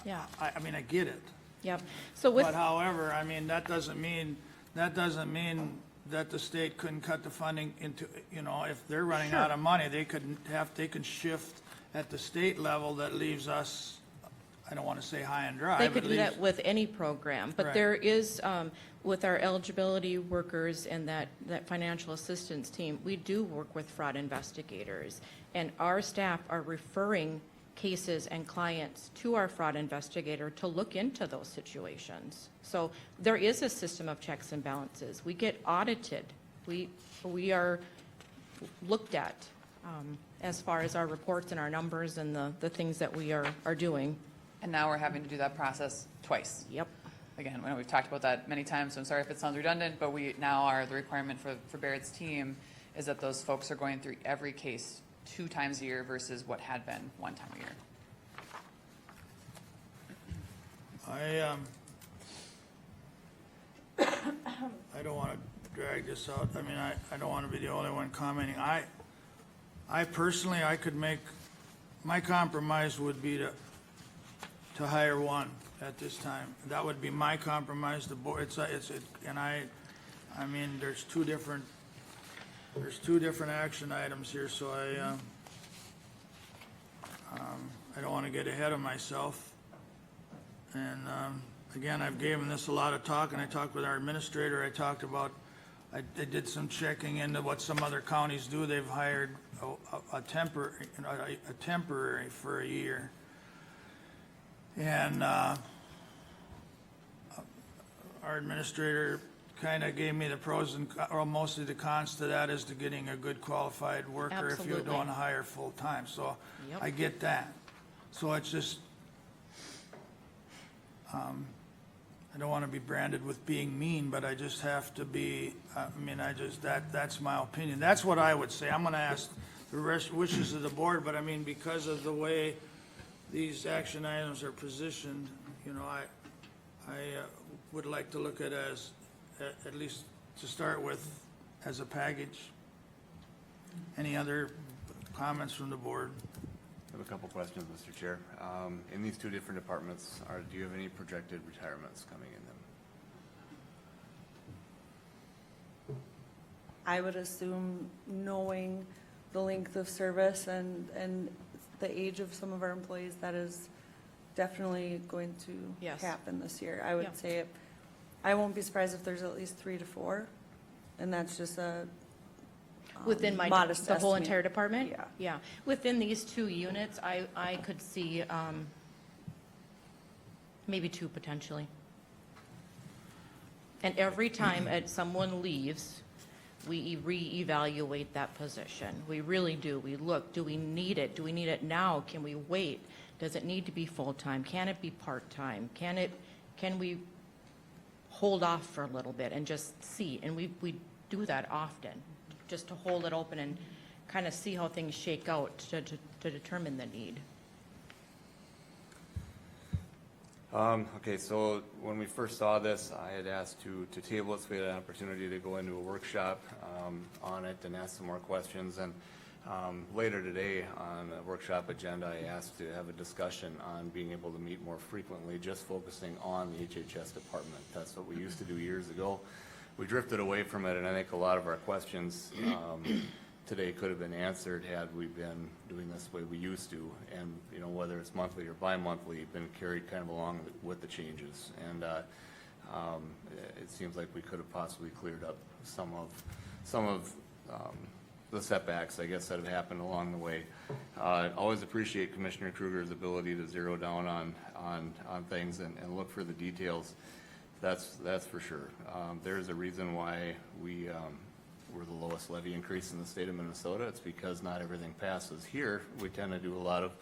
Yeah. I mean, I get it. Yep. So with, But however, I mean, that doesn't mean that the state couldn't cut the funding into, you know, if they're running out of money, they can shift at the state level. That leaves us, I don't want to say high and dry. they but could do leaves- that with any program, but Right. there is, with our eligibility workers and that financial assistance team, we do work with fraud investigators. And our staff are referring cases and clients to our fraud investigator to look into those situations. So there is a system of checks and balances. We get audited. We are looked at as far as our reports and our numbers and the things that we are doing. And now we're having to do that process twice. Yep. Again, I know we've talked about that many times, so I'm sorry if it sounds redundant, but we now are, the requirement for Barrett's team is that those folks are going through every case 2 times a year versus what had been 1 time a year. I don't want to drag this out. I mean, I don't want to be the only one commenting. I personally, I could make, my compromise would be to hire one at this time. That would be my compromise. The board, and I mean, there's two different action items here, so I don't want to get ahead of myself. And, again, I've given this a lot of talk, and I talked with our administrator. I did some checking into what some other counties do. They've hired a temporary for a year. And, our administrator kind of gave me the pros and, or mostly the cons to that is to getting a good qualified worker if you Absolutely. don't hire full-time. So Yep. I get that. So it's just, I don't want to be branded with being mean, but I just have to be, I mean, that's my opinion. That's what I would say. I'm going to ask the rest wishes of the board, but I mean, because of the way these action items are positioned, you know, I would like to look at it as, at least to start with, as a package. Any other comments from the board? I have a couple questions, Mr. Chair. In these 2 different departments, do you have any projected retirements coming in them? I would assume, knowing the length of service and the age of some of our employees, that is definitely going to Yes. happen this year. I Yeah. would say, I won't be surprised if there's at least 3 to 4, and that's just a Within my, modest the whole estimate. entire department? Yeah. Yeah. Within these 2 units, I could see maybe 2 potentially. And every time someone leaves, we reevaluate that position. We really do. We look, do we need it? Do we need it now? Can we wait? Does it need to be full-time? Can it be part-time? Can we hold off for a little bit and just see? And we do that often, just to hold it open and kind of see how things shake out to determine the need. Okay, so when we first saw this, I had asked to table it, so we had an opportunity to go into a workshop on it and ask some more questions. And later today, on the workshop agenda, I asked to have a discussion on being able to meet more frequently, just focusing on the HHS department. That's what we used to do years ago. We drifted away from it, and I think a lot of our questions today could have been answered had we been doing this the way we used to. And, you know, whether it's monthly or bi-monthly, been carried kind of along with the changes. And it seems like we could have possibly cleared up some of the setbacks, I guess, that have happened along the way. Always appreciate Commissioner Kruger's ability to zero down on things and look for the details. That's for sure. There's a reason why we're the lowest levy increase in the state of Minnesota. It's because not everything passes. Here, we tend to do a lot of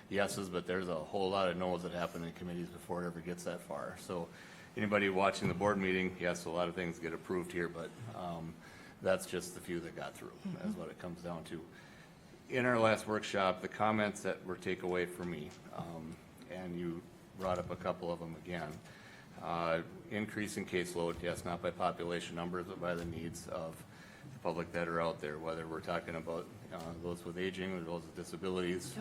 yeses, but there's a whole lot of no's that happen in committees before it ever gets that far. So anybody watching the board meeting, yes, a lot of things get approved here, but that's just the few that got through, is what it comes down to. In our last workshop, the comments that were takeaway for me, and you brought up a couple of them again, increase in caseload, yes, not by population numbers, but by the needs of the public that are out there, whether we're talking about those with aging or those with disabilities.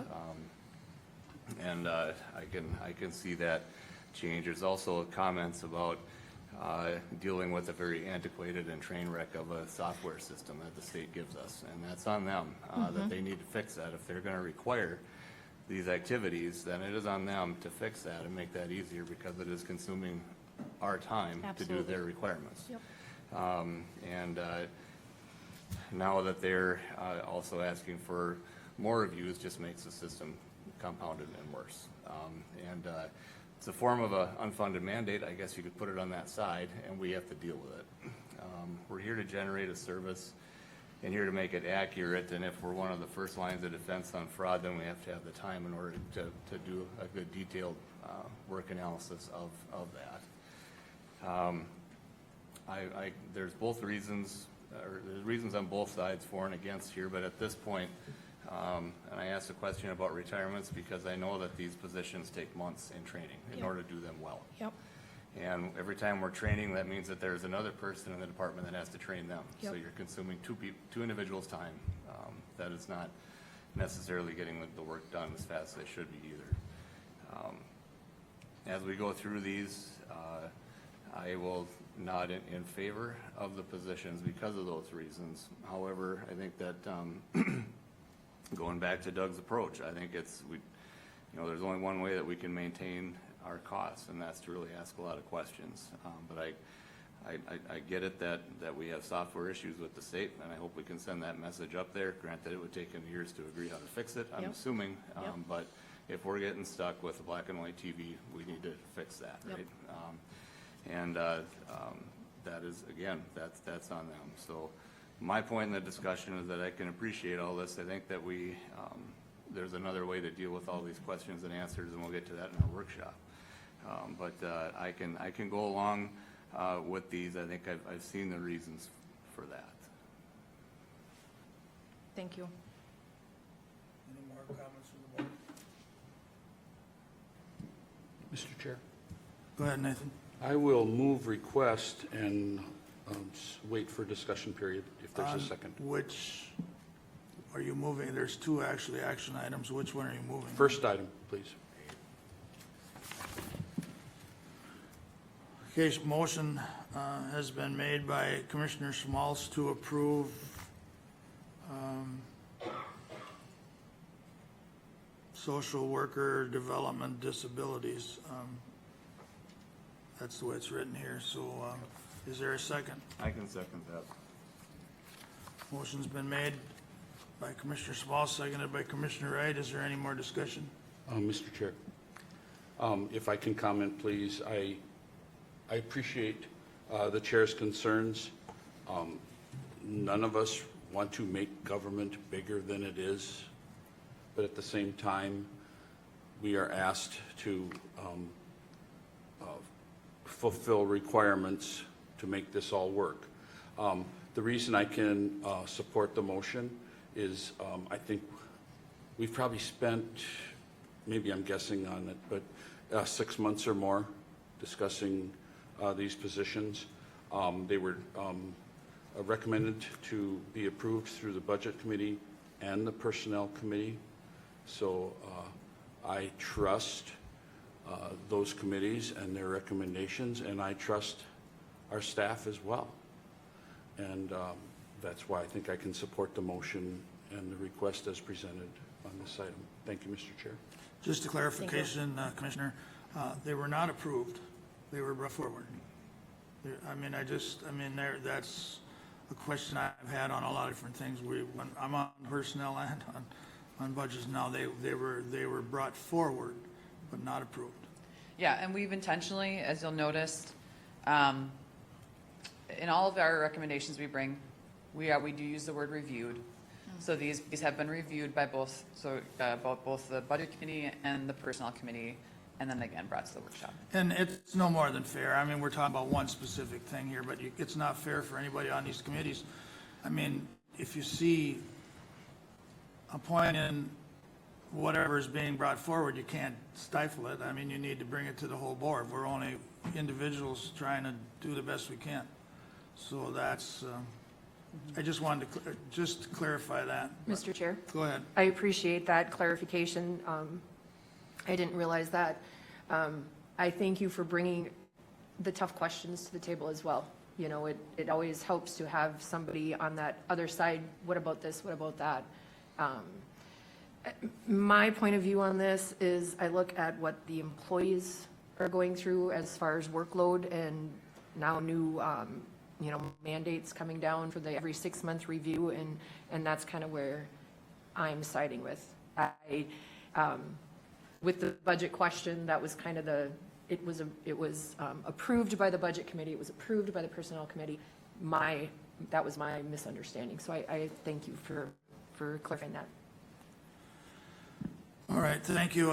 And I can see that change. There's also comments about dealing with a very antiquated and train wreck of a software system that the state gives us, and that's on them, that they need to fix that. If they're going to require these activities, then it is on them to fix that and make that easier, because it is consuming our time to do their requirements. And now that they're also asking for more reviews, just makes the system compounded and worse. It's a form of an unfunded mandate. I guess you could put it on that side, and we have to deal with it. We're here to generate a service and here to make it accurate, and if we're one of the first lines of defense on fraud, then we have to have the time in order to do a good detailed work analysis of that. There's both reasons, or there's reasons on both sides for and against here, but at this point, and I asked a question about retirements because I know that these positions take months in training in order to do them well. And every time we're training, that means that there's another person in the department that has to train them. So you're consuming two individuals' time. That is not necessarily getting the work done as fast as they should be either. As we go through these, I will nod in favor of the positions because of those reasons. However, I think that going back to Doug's approach, I think there's only one way that we can maintain our costs, and that's to really ask a lot of questions. But I get it that we have software issues with the state, and I hope we can send that message up there. Granted, it would take them years to agree how to fix it, I'm assuming, but if we're getting stuck with a black and white TV, we need to fix that, right? And that is, again, that's on them. So my point in the discussion is that I can appreciate all this. I think that there's another way to deal with all these questions and answers, and we'll get to that in our workshop. But I can go along with these. I think I've seen the reasons for that. Thank you. Any more comments from the board? Mr. Chair, Go ahead, Nathan. I will move request and wait for discussion period if there's a second. Which are you moving? There's two actually action items. Which one are you moving? First item, please. Okay, motion has been made by Commissioner Schmaltz to approve social worker development disabilities. That's the way it's written here. So is there a second? I can second that. Motion's been made by Commissioner Schmaltz, seconded by Commissioner Wright. Is there any more discussion? Mr. Chair, if I can comment, please. I appreciate the chair's concerns. None of us want to make government bigger than it is, but at the same time, we are asked to fulfill requirements to make this all work. The reason I can support the motion is I think we've probably spent, maybe I'm guessing on it, but 6 months or more discussing these positions. They were recommended to be approved through the Budget Committee and the Personnel Committee. So I trust those committees and their recommendations, and I trust our staff as well. And that's why I think I can support the motion and the request as presented on this item. Thank you, Mr. Chair. Just a clarification, Commissioner, they were not approved. They were brought forward. That's a question I've had on a lot of different things. When I'm on personnel and on budgets now, they were brought forward, but not approved. Yeah, and we've intentionally, as you'll notice, in all of our recommendations we bring, we do use the word reviewed. So these have been reviewed by both the budget committee and the personnel committee, and then again brought to the workshop. And it's no more than fair. I mean, we're talking about one specific thing here, but it's not fair for anybody on these committees. I mean, if you see a point in whatever is being brought forward, you can't stifle it. I mean, you need to bring it to the whole board. We're only individuals trying to do the best we can. So that's, I just wanted to just clarify that. Mr. Chair? Go ahead. I appreciate that clarification. I didn't realize that. I thank you for bringing the tough questions to the table as well. You know, it always helps to have somebody on that other side. What about this? What about that? My point of view on this is I look at what the employees are going through as far as workload and now new, mandates coming down for the every 6-month review, and that's kind of where I'm siding with. With the budget question, that was kind of it was approved by the budget committee, it was approved by the personnel committee. That was my misunderstanding, so I thank you for clarifying that. All right, thank you.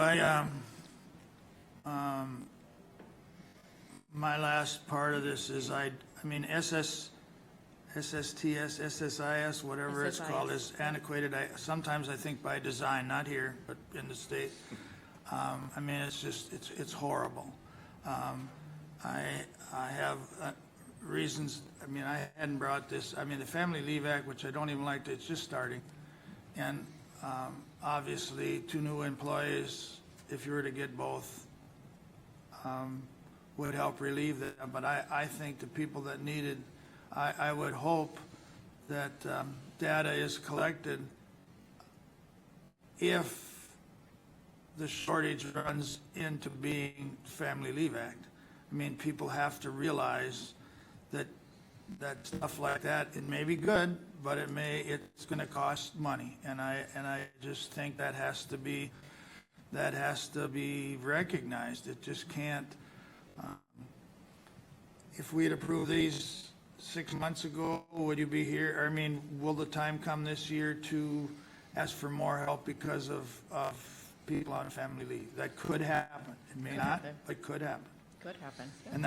My last part of this is SSTS, SSIS, whatever it's called, is antiquated. Sometimes I think by design, not here, but in the state. It's horrible. I have reasons. I hadn't brought this. The Family Leave Act, which I don't even like, it's just starting. And obviously, 2 new employees, if you were to get both, would help relieve that. But I think the people that needed, I would hope that data is collected if the shortage runs into being Family Leave Act. People have to realize that stuff like that, it may be good, but it's going to cost money, and I just think that has to be recognized. It just can't. If we had approved these 6 months ago, would you be here? Will the time come this year to ask for more help because of people on family leave? That could happen. It may not, but it could happen. Could happen. And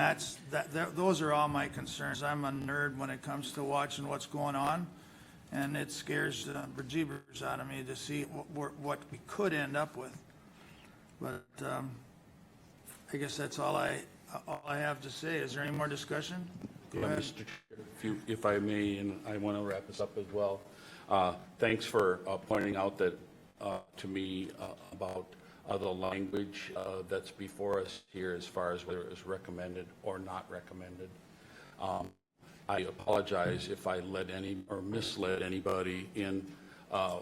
those are all my concerns. I'm a nerd when it comes to watching what's going on, and it scares the bejeebers out of me to see what we could end up with. But I guess that's all I have to say. Is there any more discussion? Go ahead. Mr. Chair, if I may, and I want to wrap this up as well. Thanks for pointing out that to me about the language that's before us here as far as whether it was recommended or not recommended. I apologize if I misled anybody in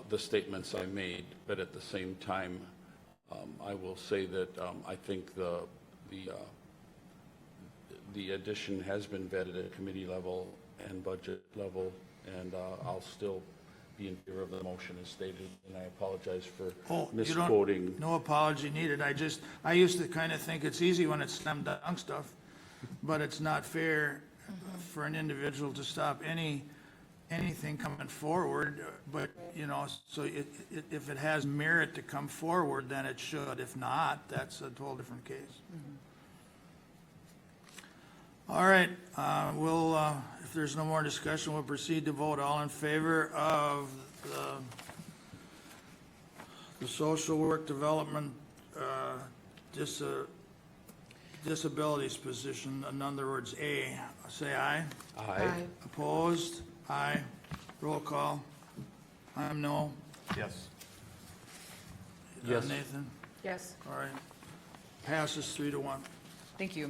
the statements I made, but at the same time, I will say that I think the addition has been vetted at committee level and budget level, and I'll still be in favor of the motion as stated, and I apologize for misquoting. No apology needed. I used to kind of think it's easy when it's slam dunk stuff, but it's not fair for an individual to stop anything coming forward. But, so if it has merit to come forward, then it should. If not, that's a whole different case. All right, if there's no more discussion, we'll proceed to vote. All in favor of the social work development disabilities position, in other words, A, say aye. Aye. Opposed? Aye. Roll call. I'm no. Yes. Yes. Nathan? Yes. All right. Passes 3-1. Thank you.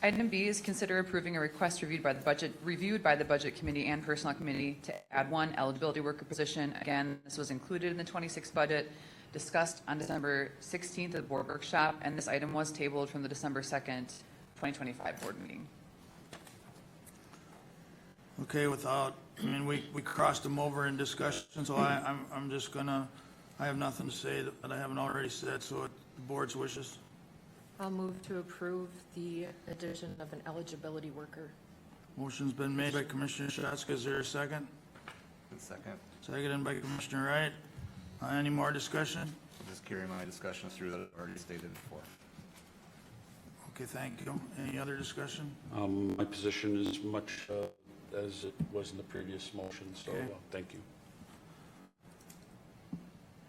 Item B is consider approving a request reviewed by the Budget Committee and Personnel Committee to add 1 eligibility worker position. Again, this was included in the 26 budget, discussed on December 16th at the board workshop, and this item was tabled from the December 2nd, 2025 board meeting. Okay, without I mean, we crossed them over in discussion, so I'm just gonna, I have nothing to say that I haven't already said, so the board's wishes. I'll move to approve the addition of an eligibility worker. Motion's been made by Commissioner Shaska. Is there a second? Second. Seconded by Commissioner Wright. Any more discussion? I'll just carry my discussion through that I've already stated before. Okay, thank you. Any other discussion? My position is much as it was in the previous motion, so Okay. thank you.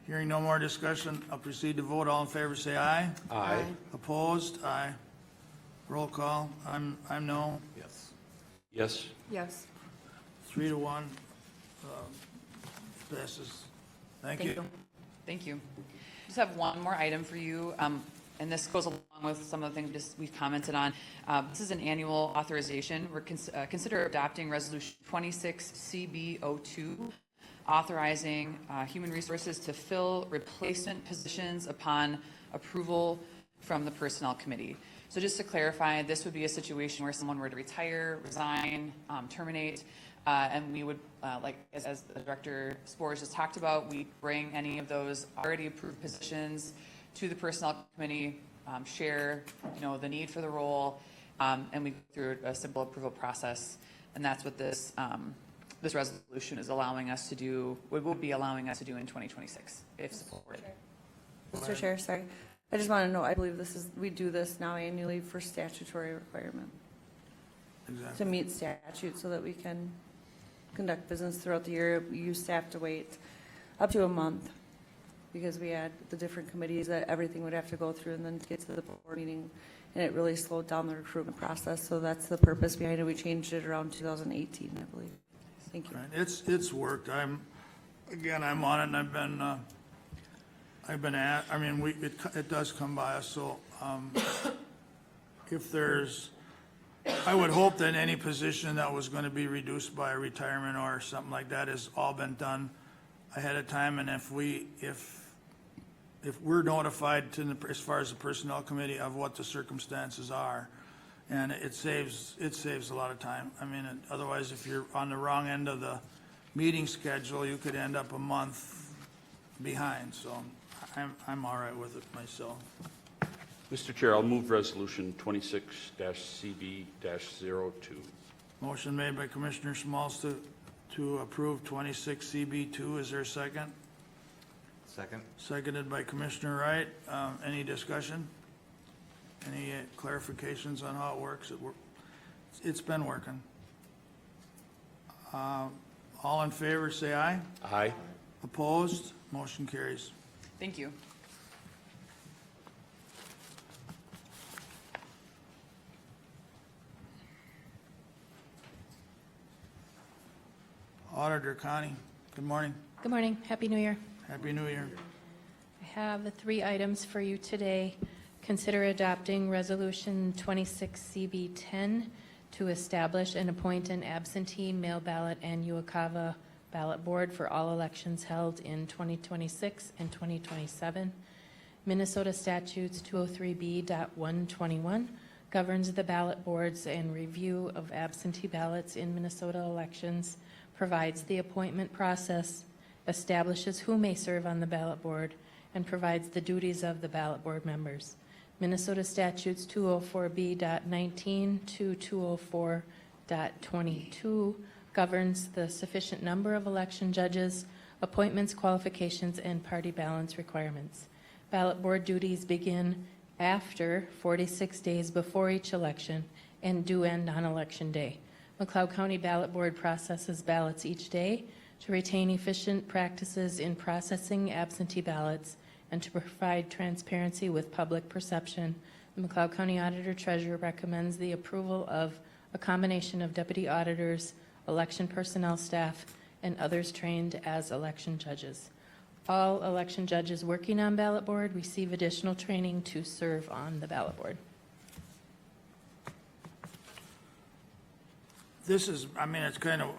Hearing no more discussion, I'll proceed to vote. All in favor, say aye. Aye. Opposed? Aye. Roll call. I'm no. Yes. Yes? Yes. 3-1. Passes. Thank you. Thank you. Just have one more item for you, and this goes along with some of the things we've commented on. This is an annual authorization. We're consider adopting Resolution 26CB02, authorizing human resources to fill replacement positions upon approval from the Personnel Committee. So just to clarify, this would be a situation where someone were to retire, resign, terminate, and we would, like as the Director Spores just talked about, we bring any of those already approved positions to the Personnel Committee, share, the need for the role, and we go through a simple approval process. And that's what this this resolution is allowing us to do. Will be allowing us to do in 2026 if supported. Mr. Chair, sorry. I just want to know, I believe we do this now annually for statutory requirement to Exactly. meet statute so that we can conduct business throughout the year. We used to have to wait up to a month because we had the different committees that everything would have to go through and then get to the board meeting, and it really slowed down the recruitment process. So that's the purpose behind it. We changed it around 2018, I believe. Thank you. Right. It's worked. I'm on it, and I've been at, I mean, it does come by us, so, if there's, I would hope that any position that was gonna be reduced by a retirement or something like that has all been done ahead of time, and if we're notified as far as the Personnel Committee of what the circumstances are, and it saves a lot of time. I mean, otherwise, if you're on the wrong end of the meeting schedule, you could end up a month behind, so I'm all right with it myself. Mr. Chair, I'll move Resolution 26-CB-02. Motion made by Commissioner Schmaltz to approve 26CB2. Is there a second? Second. Seconded by Commissioner Wright. Any discussion? Any clarifications on how it works? It's been working. All in favor, say aye. Aye. Opposed? Motion carries. Thank you. Auditor Connie, good morning. Good morning. Happy New Year. Happy New Year. I have the 3 items for you today. Consider adopting Resolution 26CB10 to establish and appoint an absentee mail ballot and Uokava ballot board for all elections held in 2026 and 2027. Minnesota Statutes 203B.121 governs the ballot boards and review of absentee ballots in Minnesota elections, provides the appointment process, establishes who may serve on the ballot board, and provides the duties of the ballot board members. Minnesota Statutes 204B.19 to 204.22 governs the sufficient number of election judges, appointments, qualifications, and party balance requirements. Ballot board duties begin after 46 days before each election and do end on Election Day. McLeod County Ballot Board processes ballots each day to retain efficient practices in processing absentee ballots and to provide transparency with public perception. The McLeod County Auditor Treasurer recommends the approval of a combination of deputy auditors, election personnel staff, and others trained as election judges. All election judges working on ballot board receive additional training to serve on the ballot board. This is, I mean, it's kind of,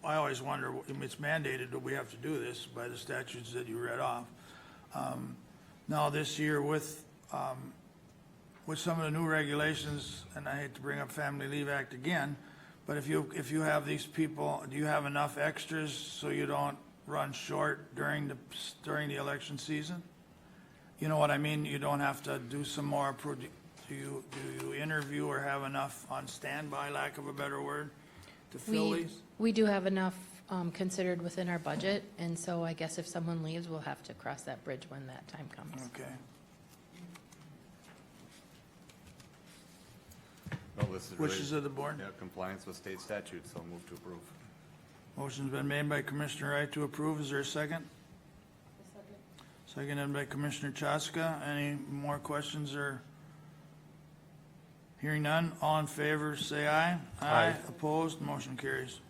I always wonder, I mean, it's mandated that we have to do this by the statutes that you read off. Now, this year with some of the new regulations, and I hate to bring up Family Leave Act again, But if you have these people, do you have enough extras so you don't run short during the election season? You know what I mean? You don't have to do some more, do you interview or have enough on standby, lack of a better word, to fill these? We do have enough considered within our budget, and so I guess if someone leaves, we'll have to cross that bridge when that time comes. Okay. No, this is really. Wishes of the board? Yeah, compliance with state statutes, so move to approve. Motion's been made by Commissioner Wright to approve. Is there a second? Seconded by Commissioner Chaska. Any more questions or? Hearing none, all in favor, say aye. Aye. Opposed, motion carries.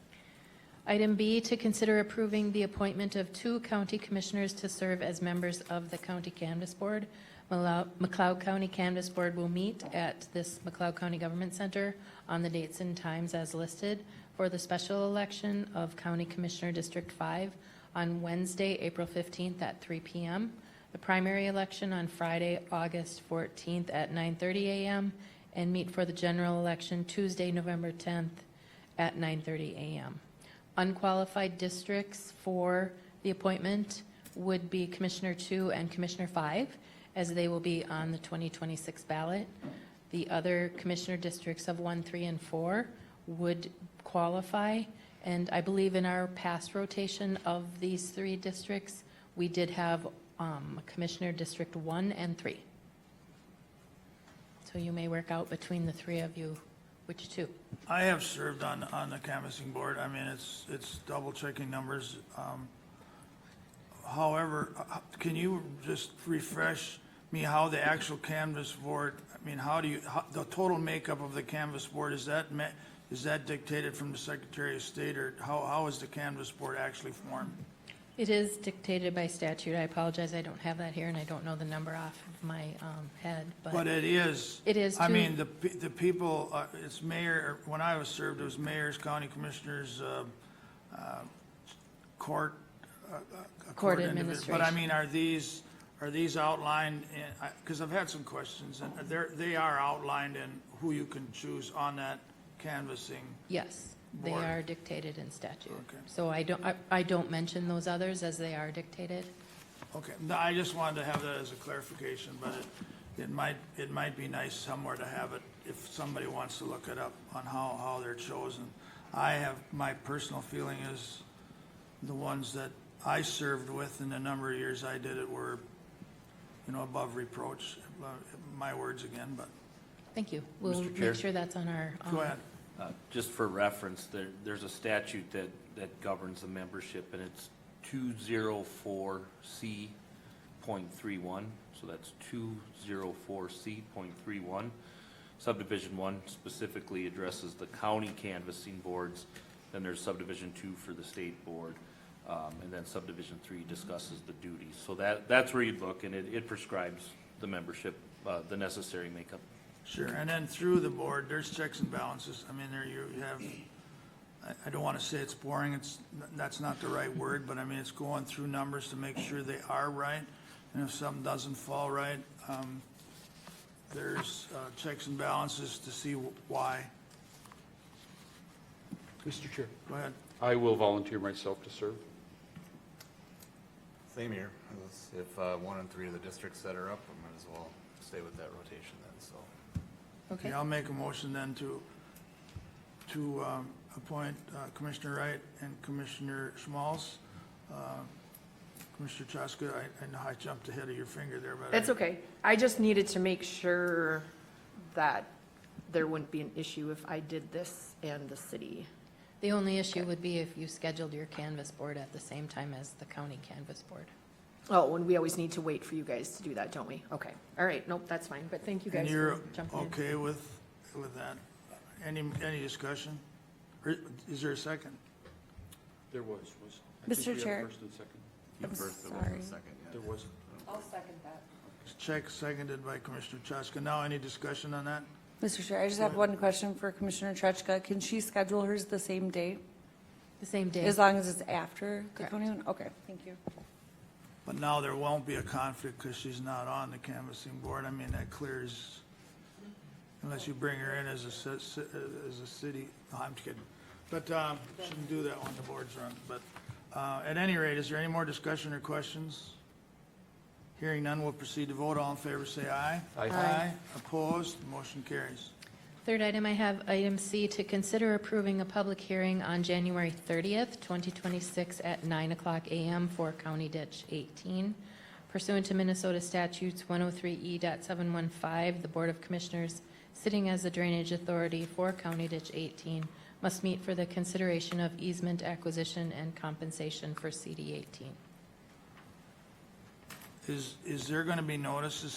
Item B, to consider approving the appointment of 2 county commissioners to serve as members of the County Canvas Board. McLeod County Canvas Board will meet at this McLeod County Government Center on the dates and times as listed for the special election of County Commissioner District 5 on Wednesday, April 15th at 3 p.m., the primary election on Friday, August 14th at 9:30 a.m., and meet for the general election Tuesday, November 10th at 9:30 a.m. Unqualified districts for the appointment would be Commissioner 2 and Commissioner 5, as they will be on the 2026 ballot. The other commissioner districts of 1, 3, and 4 would qualify, and I believe in our past rotation of these 3 districts, we did have Commissioner District 1 and 3. So you may work out between the 3 of you which 2. I have served on the canvassing board. I mean, it's double checking numbers. However, can you just refresh me how the actual canvas board, I mean, the total makeup of the canvas board, is that dictated from the Secretary of State, or how is the canvas board actually formed? It is dictated by statute. I apologize, I don't have that here, and I don't know the number off of my head, But it is. It is I too. mean, the people, it's mayor, when I was served, it was mayors, county commissioners, court. Court But I administration. mean, are these outlined in, because I've had some questions, and they are outlined in who you can choose on that canvassing. Yes, they Board. are dictated in statute. Okay. So I don't mention those others as they are dictated. Okay, no, I just wanted to have that as a clarification, but it might be nice somewhere to have it if somebody wants to look it up on how they're chosen. My personal feeling is the ones that I served with in the number of years I did it were, above reproach. My words again, but Thank you. We'll Mr. Chair? make sure that's on our. go ahead. Just for reference, there's a statute that governs the membership, and it's 204C.31, so that's 204C.31. Subdivision 1 specifically addresses the county canvassing boards, then there's subdivision 2 for the state board, and then subdivision 3 discusses the duties. So that's where you'd look, and it prescribes the membership, the necessary makeup. Sure, and then through the board, there's checks and balances. I mean, there you have, I don't want to say it's boring, that's not the right word, but I mean, it's going through numbers to make sure they are right. And if something doesn't fall right, there's checks and balances to see why. Mr. Chair. Go ahead. I will volunteer myself to serve. Same here. If 1 and 3 of the districts that are up, we might as well stay with that rotation then, so. Okay, I'll make a motion then to appoint Commissioner Wright and Commissioner Schmalz. Commissioner Chaska, I know I jumped ahead of your finger there, but. That's okay. I just needed to make sure that there wouldn't be an issue if I did this and the city. The only issue would be if you scheduled your canvas board at the same time as the county canvas board. Oh, and we always need to wait for you guys to do that, don't we? Okay. All right. Nope, that's fine. But thank you And guys you're for jumping in. okay with that? Any discussion? Or is there a second? There was. I Mr. think we had Chair. first and second. You I'm first, there sorry. wasn't a second yet. There was. I'll second that. Check, seconded by Commissioner Chaska. Now, any discussion on that? Mr. Chair, I just have one question for Commissioner Trechka. Can she schedule hers the same day, The same day. as long as it's after the Correct. county one? Okay, thank you. But now there won't be a conflict because she's not on the canvassing board. I mean, that clears Unless you bring her in as a city, no, I'm kidding. But, shouldn't do that when the board's run. But, at any rate, is there any more discussion or questions? Hearing none, we'll proceed to vote. All in favor, say aye. Aye. Opposed? Motion carries. Third item, I have item C, to consider approving a public hearing on January 30th, 2026 at 9:00 a.m. for County Ditch 18. Pursuant to Minnesota statutes 103E.715, the Board of Commissioners, sitting as the drainage authority for County Ditch 18, must meet for the consideration of easement acquisition and compensation for CD 18. Is there gonna be notices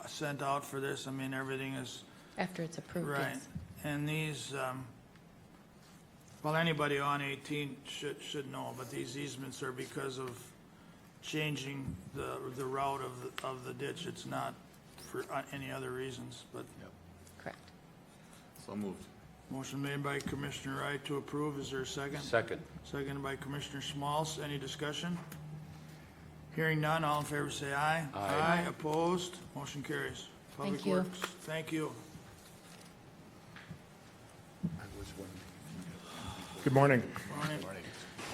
sent out for this? I mean, everything is, After it's approved, right. yes. And these, well, anybody on 18 should know, but these easements are because of changing the route of the ditch. It's not for any other reasons, but Correct. So moved. motion made by Commissioner Wright to approve. Is there a second? Second. Seconded by Commissioner Schmaltz. Any discussion? Hearing none, all in favor say aye. Aye. Opposed? Motion carries. Public Thank you. Works. Thank you. Good morning. Morning.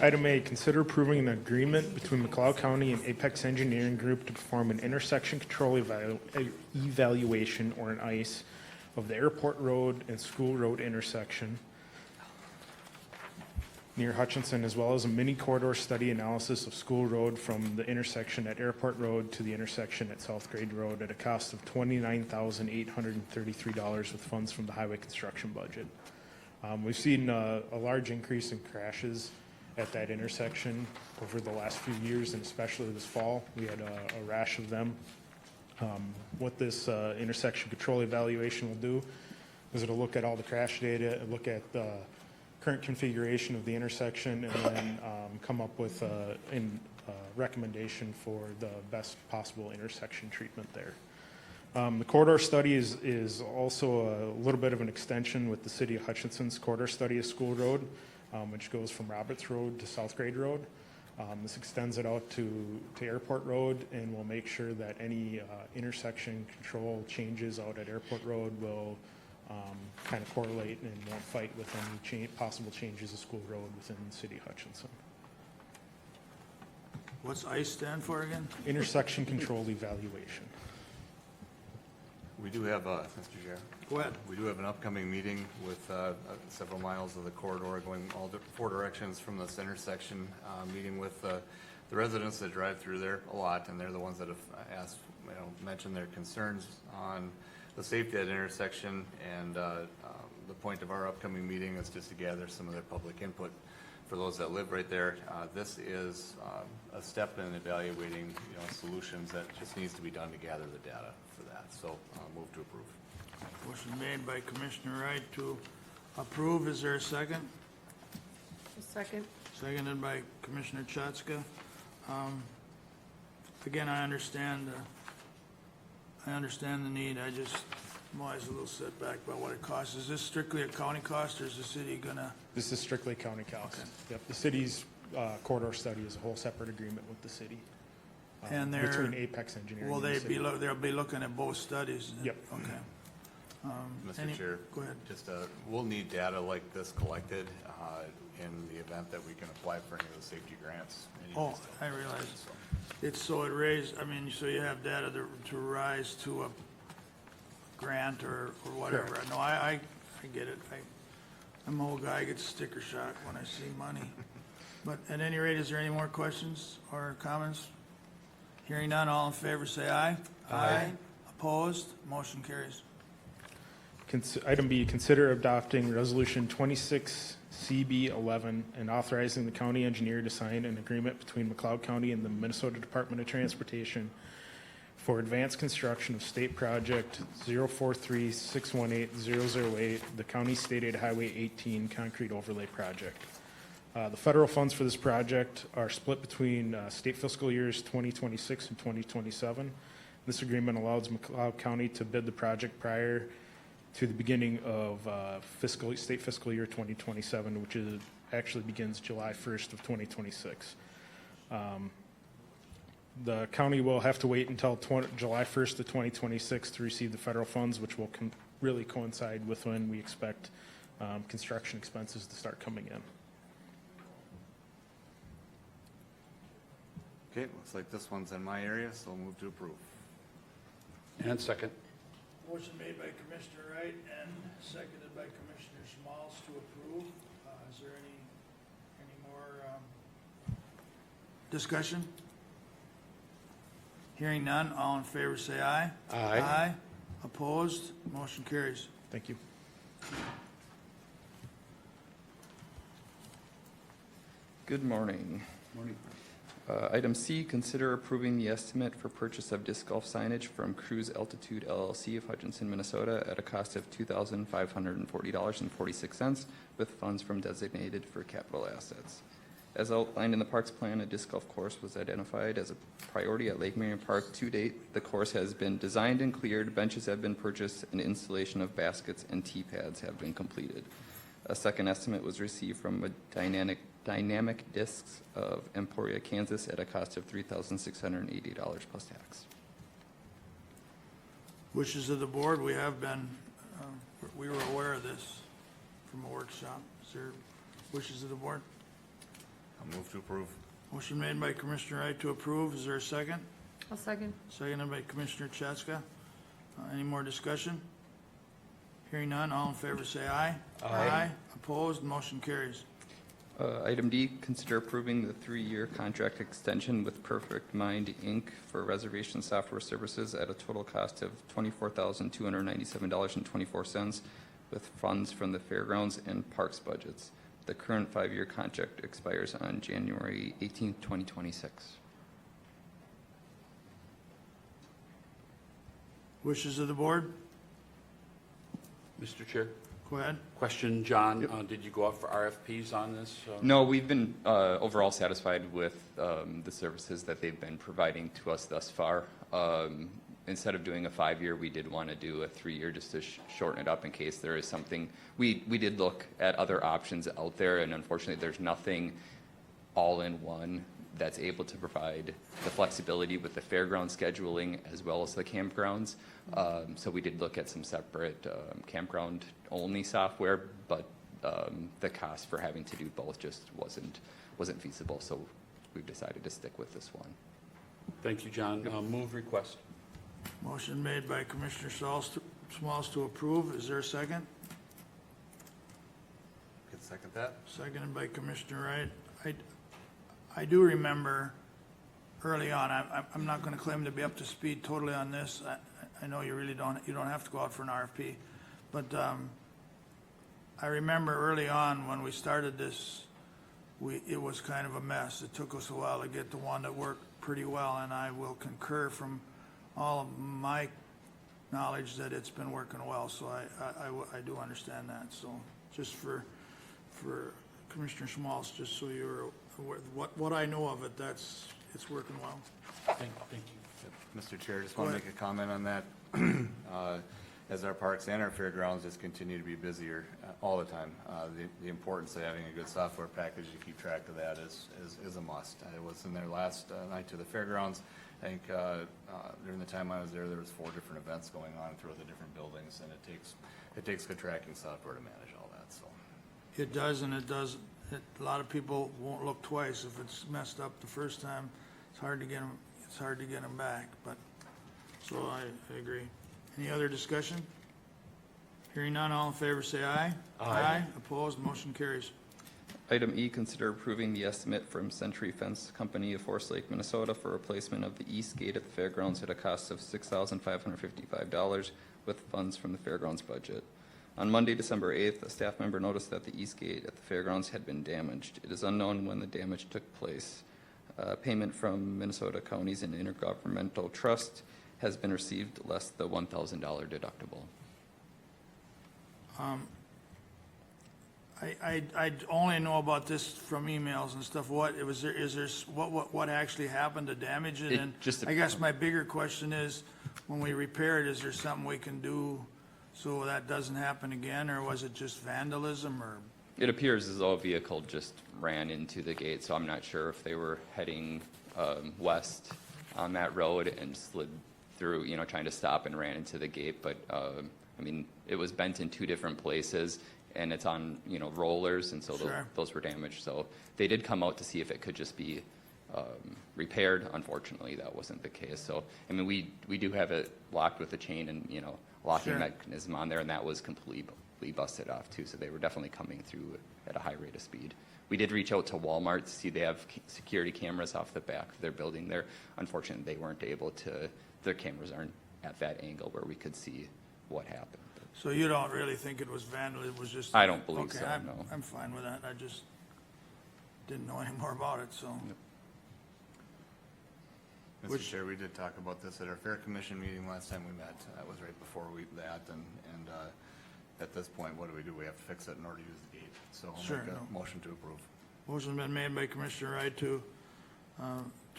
Item A, consider approving an agreement between McLeod County and Apex Engineering Group to perform an intersection control evaluation, or an ICE, of the Airport Road and School Road intersection near Hutchinson, as well as a mini corridor study analysis of School Road from the intersection at Airport Road to the intersection at South Grade Road at a cost of $29,833 with funds from the highway construction budget. We've seen a large increase in crashes at that intersection over the last few years, and especially this fall. We had a rash of them. What this intersection control evaluation will do is it'll look at all the crash data, and look at the current configuration of the intersection, and then come up with a recommendation for the best possible intersection treatment there. The corridor study is also a little bit of an extension with the City of Hutchinson's corridor study of School Road, which goes from Roberts Road to South Grade Road. This extends it out to Airport Road, and will make sure that any intersection control changes out at Airport Road will kind of correlate and won't fight with any possible changes of School Road within the City of Hutchinson. What's ICE stand for again? Intersection control evaluation. We do have, Mr. Chair, Go ahead. we do have an upcoming meeting with several miles of the corridor going all four directions from this intersection, meeting with the residents that drive through there a lot, and they're the ones that have asked, mentioned their concerns on the safety at intersection, and the point of our upcoming meeting is just to gather some of their public input for those that live right there. This is a step in evaluating, solutions that just needs to be done to gather the data for that. So move to approve. Motion made by Commissioner Wright to approve. Is there a second? Second. Seconded by Commissioner Chatska. Again, I understand the need. I'm always a little set back by what it costs. Is this strictly a county cost, or is the city gonna? This is strictly county cost. Okay. Yep, the city's corridor study is a whole separate agreement with the city. And they're- Between Apex Engineering Will and the they city. they'll be looking at both studies? Yep. Okay. Mr. Chair, Go ahead. just we'll need data like this collected in the event that we can apply for any of the safety grants. Oh, I realize. So you have data to rise to a grant or whatever. Correct. No, I get it. I'm an old guy, I get sticker shock when I see money. But at any rate, is there any more questions or comments? Hearing none, all in favor say aye. Aye. Opposed? Motion carries. Item B, consider adopting Resolution 26CB11 and authorizing the county engineer to sign an agreement between McLeod County and the Minnesota Department of Transportation for advanced construction of State Project 043618008, the County State Aid Highway 18 Concrete Overlay Project. The federal funds for this project are split between state fiscal years 2026 and 2027. This agreement allows McLeod County to bid the project prior to the beginning of state fiscal year 2027, which actually begins July 1st of 2026. The county will have to wait until July 1st of 2026 to receive the federal funds, which really coincide with when we expect construction expenses to start coming in. Okay, looks like this one's in my area, so I'll move to approve. And second. Motion made by Commissioner Wright and seconded by Commissioner Schmalz to approve. Is there any more discussion? Hearing none, all in favor say aye. Aye. Aye. Opposed? Motion carries. Thank you. Good morning. Morning. Item C, consider approving the estimate for purchase of disc golf signage from Cruise Altitude LLC of Hutchinson, Minnesota at a cost of $2,540.46 with funds from designated for capital assets. As outlined in the Parks Plan, a disc golf course was identified as a priority at Lake Marion Park. To date, the course has been designed and cleared, benches have been purchased, and installation of baskets and tee pads have been completed. A second estimate was received from a Dynamic Discs of Emporia, Kansas at a cost of $3,680 plus tax. Wishes of the board, we have been, we were aware of this from a workshop. Is there wishes of the board? I'll move to approve. Motion made by Commissioner Wright to approve. Is there a second? I'll second. Seconded by Commissioner Chaska. Any more discussion? Hearing none, all in favor say aye. Aye. Opposed, motion carries. Item D, consider approving the 3-year contract extension with Perfect Mind, Inc. for reservation software services at a total cost of $24,297.24 with funds from the fairgrounds and parks budgets. The current 5-year contract expires on January 18th, 2026. Wishes of the board? Mr. Chair, Go ahead. question, John, did you go out for RFPs on this? No, we've been overall satisfied with the services that they've been providing to us thus far. Instead of doing a 5-year, we did want to do a 3-year just to shorten it up in case there is something. We did look at other options out there, and unfortunately, there's nothing all-in-one that's able to provide the flexibility with the fairground scheduling as well as the campgrounds. So we did look at some separate campground-only software, but the cost for having to do both just wasn't feasible. So we've decided to stick with this one. Thank you, John. Move request. Motion made by Commissioner Schmalz to approve. Is there a second? Can second that. Seconded by Commissioner Wright. I do remember early on, I'm not going to claim to be up to speed totally on this. I know you really don't have to go out for an RFP. But I remember early on when we started this, it was kind of a mess. It took us a while to get to one that worked pretty well, and I will concur from all of my knowledge that it's been working well. So I do understand that. So just for Commissioner Schmalz, just so you're aware, what I know of it, it's working well. Thank you. Mr. Chair, just want to make a comment on that. As our parks and our fairgrounds just continue to be busier all the time, the importance of having a good software package to keep track of that is a must. I was in there last night to the fairgrounds. I think during the time I was there was 4 different events going on throughout the different buildings, and it takes good tracking software to manage all that. So It does, and it does. A lot of people won't look twice if it's messed up the first time. It's hard to get them. It's hard to get them back. But so I agree. Any other discussion? Hearing none, all in favor say aye. Aye. Opposed, motion carries. Item E, consider approving the estimate from Century Fence Company of Forest Lake, Minnesota for replacement of the east gate at the fairgrounds at a cost of $6,555 with funds from the fairgrounds budget. On Monday, December 8th, a staff member noticed that the east gate at the fairgrounds had been damaged. It is unknown when the damage took place. Payment from Minnesota Counties and Intergovernmental Trust has been received, less the $1,000 deductible. I only know about this from emails and stuff. What actually happened to damage it? And I guess my bigger question is, when we repair it, is there something we can do so that doesn't happen again, or was it just vandalism? Or It appears as though a vehicle just ran into the gate, so I'm not sure if they were heading west on that road and slid through, trying to stop and ran into the gate. But I mean, it was bent in 2 different places, and it's on, rollers, and so Sure. those were damaged. So they did come out to see if it could just be repaired. Unfortunately, that wasn't the case. So, I mean, we do have it locked with a chain and, locking Sure. mechanism on there, and that was completely busted off too. So they were definitely coming through at a high rate of speed. We did reach out to Walmart to see they have security cameras off the back of their building there. Unfortunately, they weren't able to, their cameras aren't at that angle where we could see what happened. So you don't really think it was vandalism, it was just? I don't believe Okay, so, I'm- no. I'm fine with that, I just didn't know any more about it, so. Mr. Which- Chair, we did talk about this at our Fair Commission meeting last time we met. That was right before that, and at this point, what do? We have to fix it in order to use the gate. So I'll Sure, make a no. motion to approve. Motion's been made by Commissioner Wright to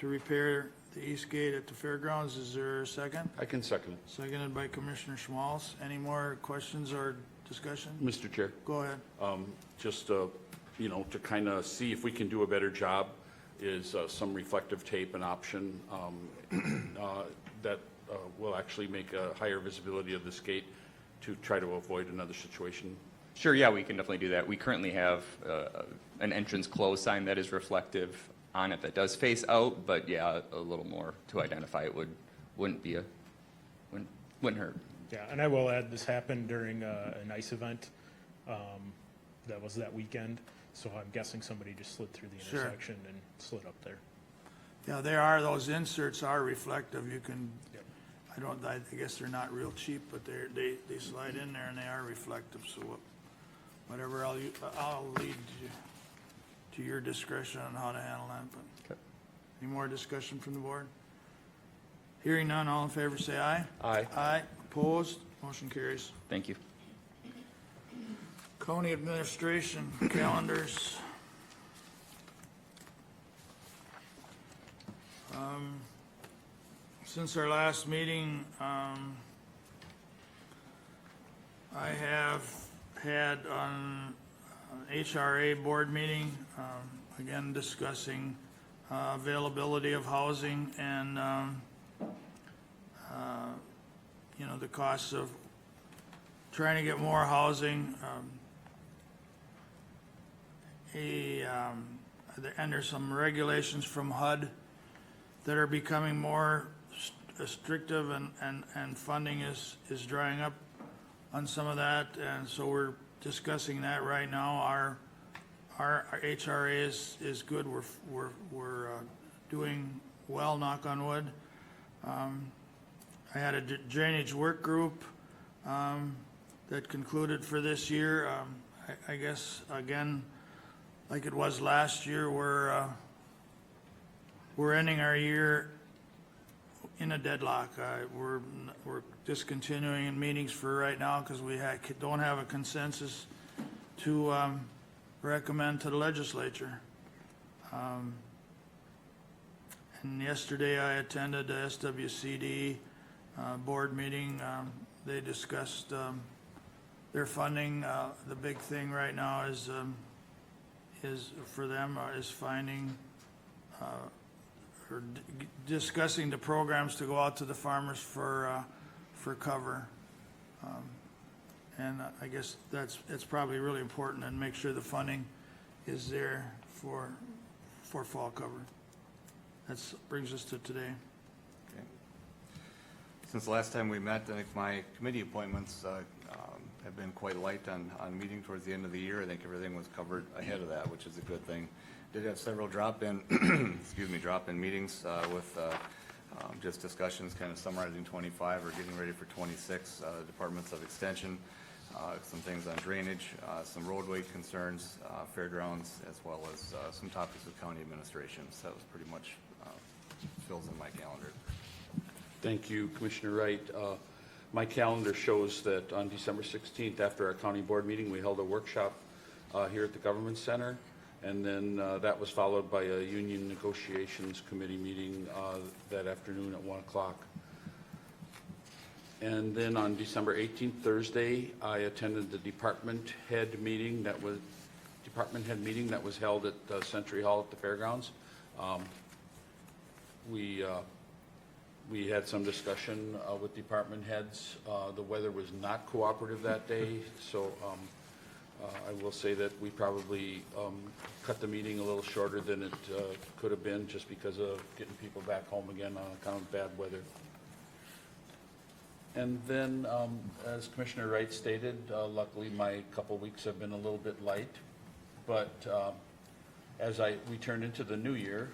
repair the east gate at the fairgrounds. Is there a second? I can second it. Seconded by Commissioner Schmalz. Any more questions or discussion? Mr. Chair, Go ahead. just, to kind of see if we can do a better job, is some reflective tape an option that will actually make a higher visibility of this gate to try to avoid another situation? Sure, yeah, we can definitely do that. We currently have an entrance close sign that is reflective on it that does face out, but yeah, a little more to identify it wouldn't hurt. Yeah, and I will add, this happened during an ice event that was that weekend, so I'm guessing somebody just slid through the Sure. intersection and slid up there. Yeah, those inserts are reflective. You can, Yep. I guess they're not real cheap, but they slide in there and they are reflective, so whatever, I'll lead to your discretion on how to handle that, but. Okay. Any more discussion from the board? Hearing none, all in favor say aye. Aye. Aye, opposed, motion carries. Thank you. County administration calendars. Since our last meeting, I have had an HRA board meeting, again discussing availability of housing and, the costs of trying to get more housing. And there's some regulations from HUD that are becoming more restrictive, and funding is drying up on some of that, and so we're discussing that right now. Our HRA is good. We're doing well, knock on wood. I had a drainage work group that concluded for this year. I guess, again, like it was last year, we're ending our year in a deadlock. We're discontinuing in meetings for right now because we don't have a consensus to recommend to the legislature. And yesterday I attended the SWCD board meeting. They discussed their funding. The big thing right now is for them is finding or discussing the programs to go out to the farmers for cover. And I guess it's probably really important, and make sure the funding is there for fall cover. That brings us to today. Okay. Since the last time we met, I think my committee appointments have been quite light on meeting towards the end of the year. I think everything was covered ahead of that, which is a good thing. Did have several drop-in meetings with just discussions, kind of summarizing 25 or getting ready for 26, departments of extension, some things on drainage, some roadway concerns, fairgrounds, as well as some topics with county administration. So that was pretty much fills in my calendar. Thank you, Commissioner Wright. My calendar shows that on December 16th, after our county board meeting, we held a workshop here at the Government Center, and then that was followed by a union negotiations committee meeting that afternoon at 1 o'clock. And then on December 18th, Thursday, I attended the department head meeting that was held at Century Hall at the fairgrounds. We We had some discussion with department heads. The weather was not cooperative that day, so I will say that we probably cut the meeting a little shorter than it could have been, just because of getting people back home again on account of bad weather. And then, as Commissioner Wright stated, luckily my couple weeks have been a little bit light, but as we turned into the new year,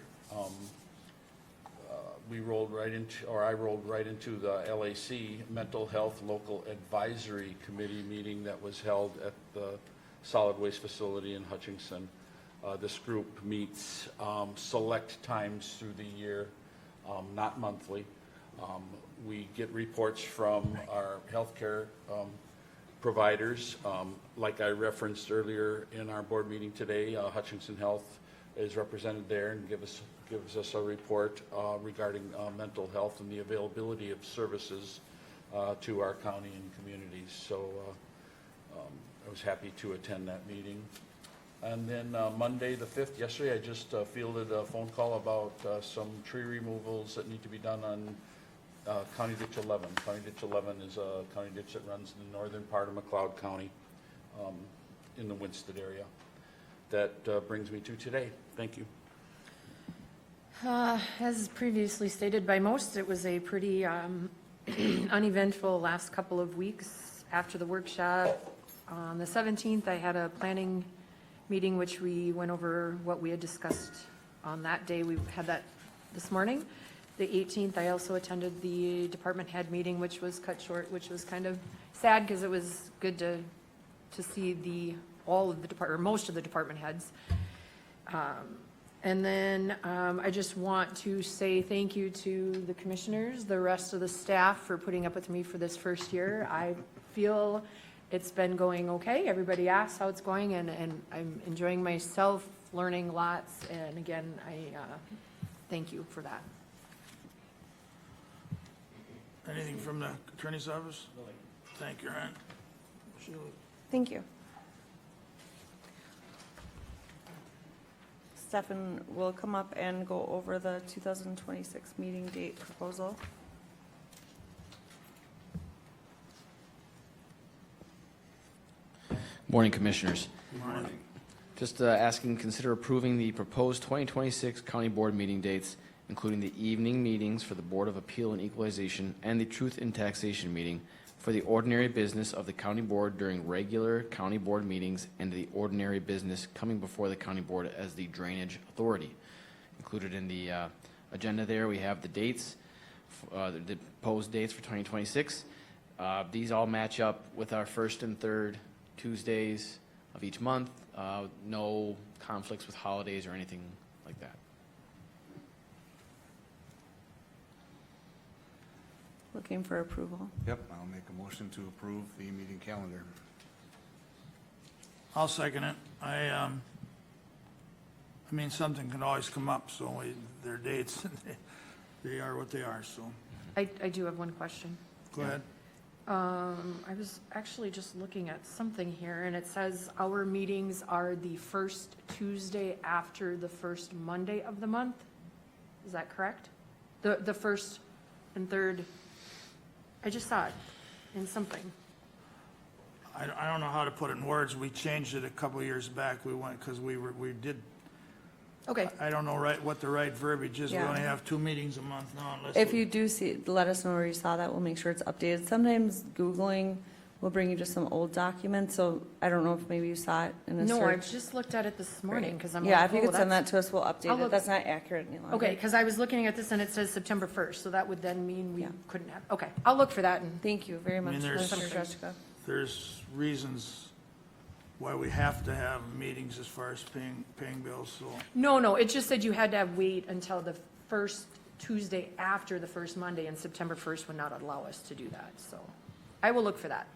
I rolled right into the LAC Mental Health Local Advisory Committee meeting that was held at the solid waste facility in Hutchinson. This group meets select times through the year, not monthly. We get reports from our healthcare providers. Like I referenced earlier in our board meeting today, Hutchinson Health is represented there and gives us a report regarding mental health and the availability of services to our county and communities. So I was happy to attend that meeting. And then Monday the 5th, yesterday, I just fielded a phone call about some tree removals that need to be done on County Ditch 11. County Ditch 11 is a county ditch that runs in the northern part of McLeod County in the Winston area. That brings me to today. Thank you. As previously stated by most, it was a pretty uneventful last couple of weeks after the workshop. On the 17th, I had a planning meeting, which we went over what we had discussed on that day. We had that this morning. The 18th, I also attended the department head meeting, which was cut short, which was kind of sad because it was good to see most of the department heads. And then I just want to say thank you to the commissioners, the rest of the staff for putting up with me for this first year. I feel it's been going okay. Everybody asks how it's going, and I'm enjoying myself, learning lots. And again, I thank you for that. Anything from the attorney's office? Thank you, Ryan. Sheila? Thank you. Stefan will come up and go over the 2026 meeting date proposal. Morning, Commissioners. Morning. Just asking, consider approving the proposed 2026 County Board meeting dates, including the evening meetings for the Board of Appeal and Equalization and the Truth in Taxation meeting for the ordinary business of the County Board during regular County Board meetings and the ordinary business coming before the County Board as the Drainage Authority. Included in the agenda there, we have the dates, the proposed dates for 2026. These all match up with our first and third Tuesdays of each month. No conflicts with holidays or anything like that. Looking for approval. Yep, I'll make a motion to approve the meeting calendar. I'll second it. I mean, something can always come up, so their dates, they are what they are, so. I do have one question. Go ahead. I was actually just looking at something here, and it says our meetings are the first Tuesday after the first Monday of the month. Is that correct? The first and third, I just saw it in something. I don't know how to put it in words. We changed it a couple of years back. We went, because we did, Okay, I don't know what the right verbiage is. We Yeah. only have 2 meetings a month now unless. If you do see, let us know where you saw that. We'll make sure it's updated. Sometimes Googling will bring you just some old documents, so I don't know if maybe you saw it in a no, I search. just looked at it this morning, because I'm like, Yeah, if you oh, could send that that's- to us, we'll update I'll it. look- That's not accurate any longer. Okay, because I was looking at this and it says September 1st, so that would then mean we Yeah. couldn't have, okay, I'll look for that and. Thank you very much, there's Commissioner something- Jessica. There's reasons why we have to have meetings as far as paying bills, so. No, it just said you had to wait until the first Tuesday after the first Monday, and September 1st would not allow us to do that, so I will look for that.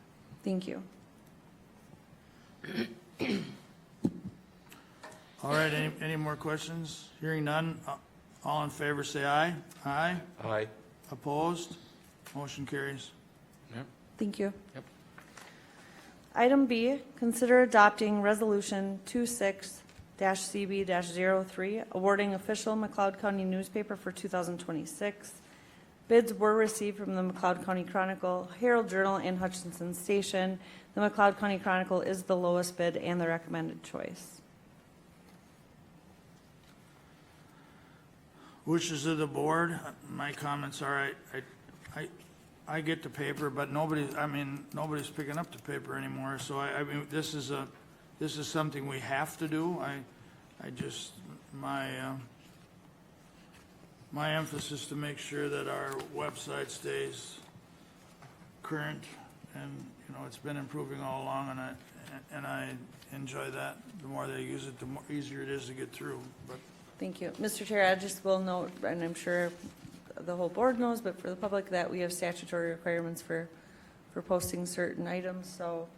Thank you. All right, any more questions? Hearing none, all in favor say aye. Aye. Aye. Opposed? Motion carries. Thank you. Yep. Item B, consider adopting Resolution 26-CB-03, awarding official McLeod County newspaper for 2026. Bids were received from the McLeod County Chronicle, Herald Journal, and Hutchinson Station. The McLeod County Chronicle is the lowest bid and the recommended choice. Wishes of the board. My comments are, I get the paper, but nobody's picking up the paper anymore. So I mean, this is something we have to do. My emphasis to make sure that our website stays current, and, you know, it's been improving all along, and I enjoy that. The more they use it, the more easier it is to get through, but. Thank you. Mr. Chair, I just will note, and I'm sure the whole board knows, but for the public, that we have statutory requirements for posting certain items, so,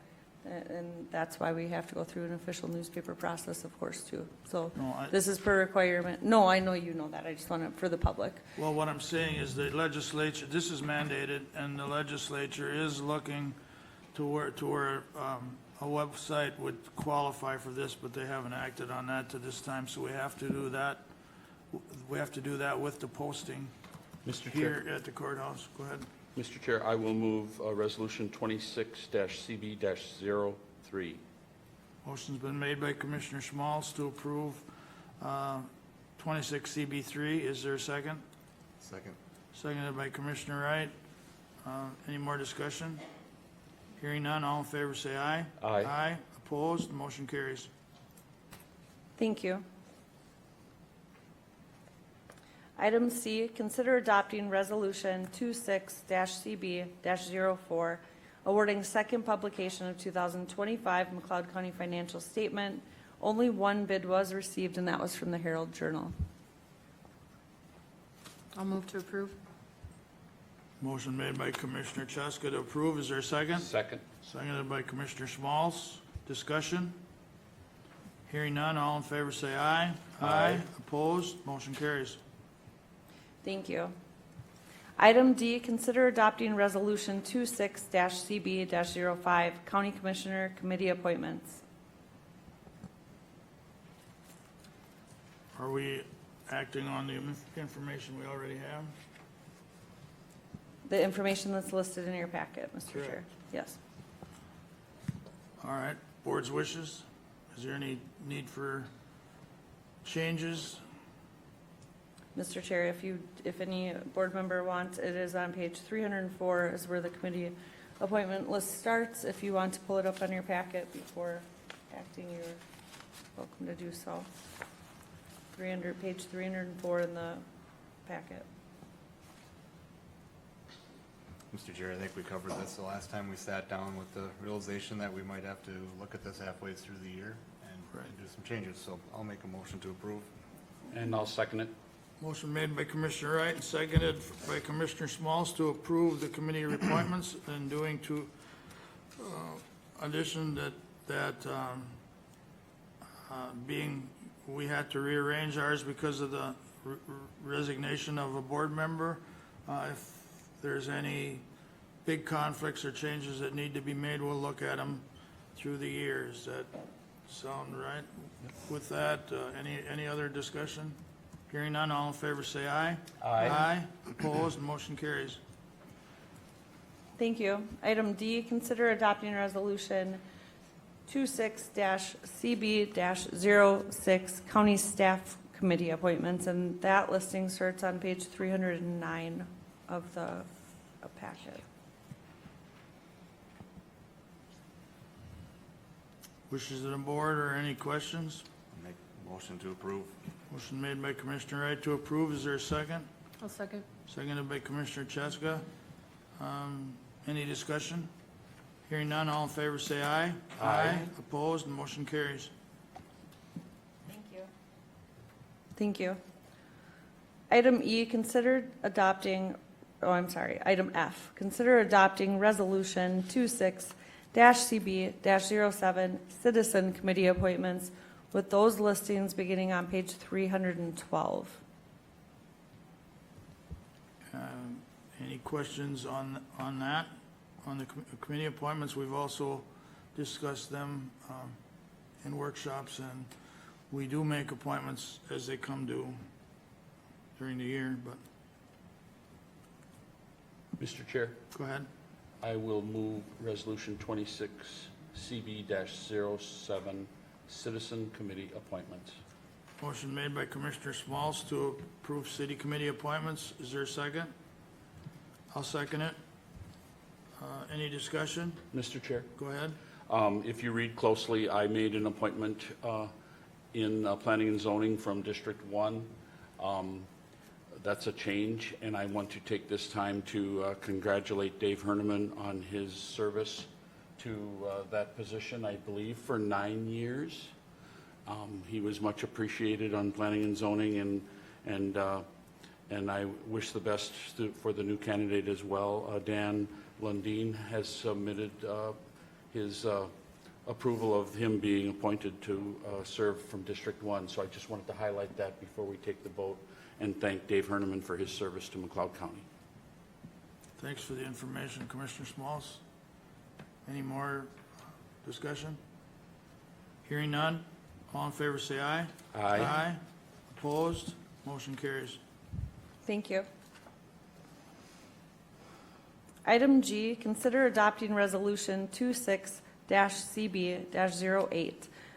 and that's why we have to go through an official newspaper process, of course, too. So this is per requirement. No, I know you know that. I just want to, for the public. Well, what I'm saying is the legislature, this is mandated, and the legislature is looking to where a website would qualify for this, but they haven't acted on that to this time, so we have to do that. We have to do that with the posting Mr. here Chair, at the courthouse. Go ahead. Mr. Chair, I will move Resolution 26-CB-03. Motion's been made by Commissioner Schmaltz to approve 26CB3. Is there a second? Second. Seconded by Commissioner Wright. Any more discussion? Hearing none, all in favor say aye. Aye. Aye. Opposed? Motion carries. Thank you. Item C, consider adopting Resolution 26-CB-04, awarding second publication of 2025 McLeod County Financial Statement. Only one bid was received, and that was from the Herald Journal. I'll move to approve. Motion made by Commissioner Cheska to approve. Is there a second? Second. Seconded by Commissioner Schmaltz. Discussion? Hearing none, all in favor say aye. Aye. Opposed? Motion carries. Thank you. Item D, consider adopting Resolution 26-CB-05, County Commissioner Committee Appointments. Are we acting on the information we already have? The information that's listed in your packet, Mr. Chair. Correct. Yes. All right, board's wishes. Is there any need for changes? Mr. Chair, if any board member wants, it is on page 304 is where the committee appointment list starts. If you want to pull it up on your packet before acting, you're welcome to do so. Page 304 in the packet. Mr. Chair, I think we covered this the last time we sat down with the realization that we might have to look at this halfway through the year and do some changes. So I'll make a motion to approve. And I'll second it. Motion made by Commissioner Wright and seconded by Commissioner Smalls to approve the committee appointments and doing to addition that being we had to rearrange ours because of the resignation of a board member. If there's any big conflicts or changes that need to be made, we'll look at them through the years. That sound right? With that, any other discussion? Hearing none, all in favor say aye. Aye. Aye. Opposed, motion carries. Thank you. Item D, consider adopting Resolution 26-CB-06, County Staff Committee Appointments, and that listing starts on page 309 of the packet. Wishes of the board or any questions? Make a motion to approve. Motion made by Commissioner Wright to approve. Is there a second? I'll second. Seconded by Commissioner Cheska. Any discussion? Hearing none, all in favor say aye. Aye. Opposed, motion carries. Thank you. Thank you. Item E, item F, consider adopting Resolution 26-CB-07, Citizen Committee Appointments, with those listings beginning on page 312. Any questions on that? On the committee appointments, we've also discussed them in workshops, and we do make appointments as they come due during the year, but Mr. Chair, Go ahead. I will move Resolution 26 CB-07, Citizen Committee Appointments. Motion made by Commissioner Smalls to approve city committee appointments. Is there a second? I'll second it. Any discussion? Mr. Chair? Go ahead. If you read closely, I made an appointment in Planning and Zoning from District 1. That's a change, and I want to take this time to congratulate Dave Herneman on his service to that position, I believe, for 9 years. He was much appreciated on Planning and Zoning, and I wish the best for the new candidate as well. Dan Lundin has submitted his approval of him being appointed to serve from District 1. So I just wanted to highlight that before we take the vote and thank Dave Herneman for his service to McLeod County. Thanks for the information, Commissioner Smalls. Any more discussion? Hearing none. All in favor say aye. Aye. Aye. Opposed? Motion carries. Thank you. Item G, consider adopting Resolution 26-CB-08,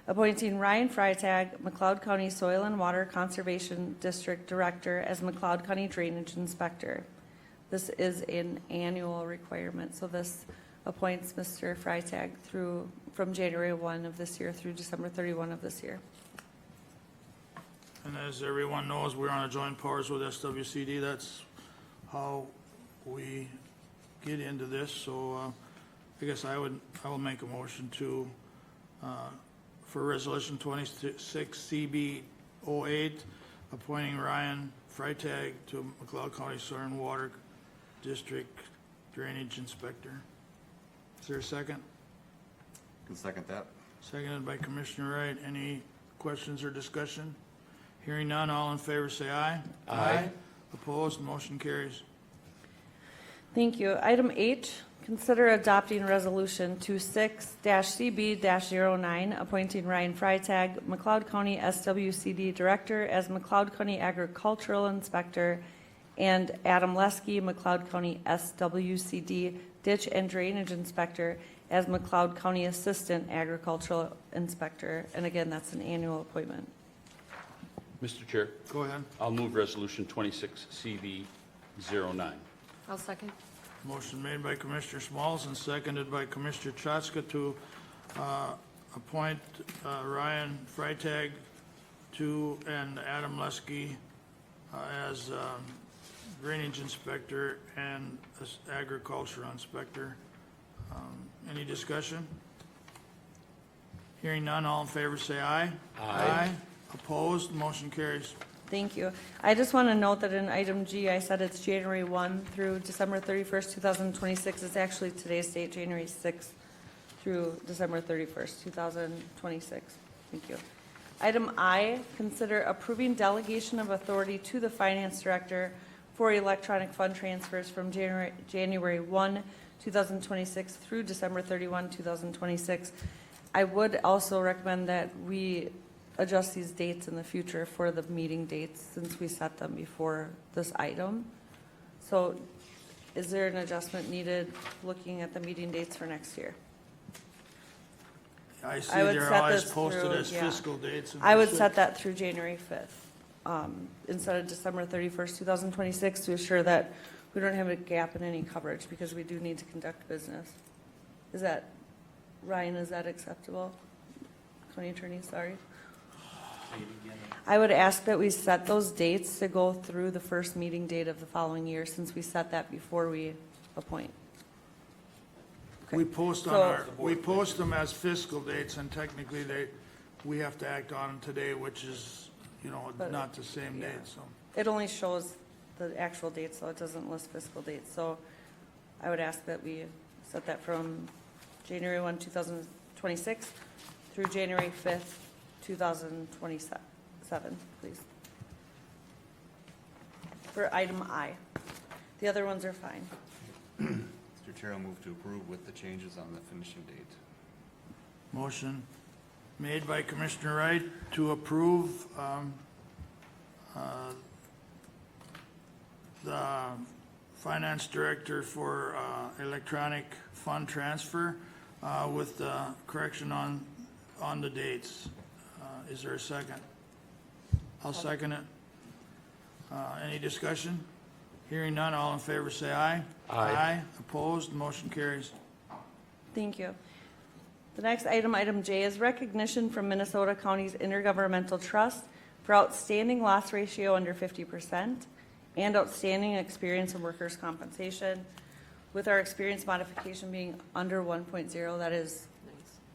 appointing Ryan Freitag, McLeod County Soil and Water Conservation District Director as McLeod County Drainage Inspector. This is an annual requirement, so this appoints Mr. Freitag from January 1 of this year through December 31 of this year. And as everyone knows, we're on a joint powers with SWCD. That's how we get into this. So I guess I will make a motion to for Resolution 26 CB-08, appointing Ryan Freitag to McLeod County Soil and Water District Drainage Inspector. Is there a second? Can second that. Seconded by Commissioner Wright. Any questions or discussion? Hearing none, all in favor say aye. Aye. Opposed, motion carries. Thank you. Item H, consider adopting Resolution 26-CB-09, appointing Ryan Freitag, McLeod County SWCD Director as McLeod County Agricultural Inspector, and Adam Lesky, McLeod County SWCD Ditch and Drainage Inspector as McLeod County Assistant Agricultural Inspector. And again, that's an annual appointment. Mr. Chair, Go ahead. I'll move Resolution 26 CB-09. I'll second. Motion made by Commissioner Smalls and seconded by Commissioner Chatska to appoint Ryan Freitag and Adam Lesky as Drainage Inspector and Agricultural Inspector. Any discussion? Hearing none, all in favor say aye. Aye. Opposed, motion carries. Thank you. I just want to note that in item G, I said it's January 1 through December 31st, 2026. It's actually today's date, January 6th through December 31st, 2026. Thank you. Item I, consider approving delegation of authority to the Finance Director for electronic fund transfers from January 1, 2026 through December 31, 2026. I would also recommend that we adjust these dates in the future for the meeting dates since we set them before this item. So is there an adjustment needed looking at the meeting dates for next year? I see I would they're set always this posted through- as yeah. fiscal dates. and I we would should- set that through January 5th, instead of December 31st, 2026, to assure that we don't have a gap in any coverage because we do need to conduct business. Is that, Ryan, is that acceptable? County Attorney, sorry. I would ask that we set those dates to go through the first meeting date of the following year, since we set that before we appoint. We post on So- we post them as fiscal dates, and technically we have to act on them today, which is, But- not the same yeah. date, so. It only shows the actual dates, so it doesn't list fiscal dates. So I would ask that we set that from January 1, 2026 through January 5th, 2027, please. For item I. The other ones are fine. Mr. Chair, I'll move to approve with the changes on the finishing date. Motion made by Commissioner Wright to approve the Finance Director for electronic fund transfer with the correction on the dates. Is there a second? I'll second it. Any discussion? Hearing none, all in favor say aye. Aye. Opposed, motion carries. Thank you. The next item, item J, is recognition from Minnesota County's Intergovernmental Trust for outstanding loss ratio under 50% and outstanding experience in workers' compensation, with our experience modification being under 1.0. That is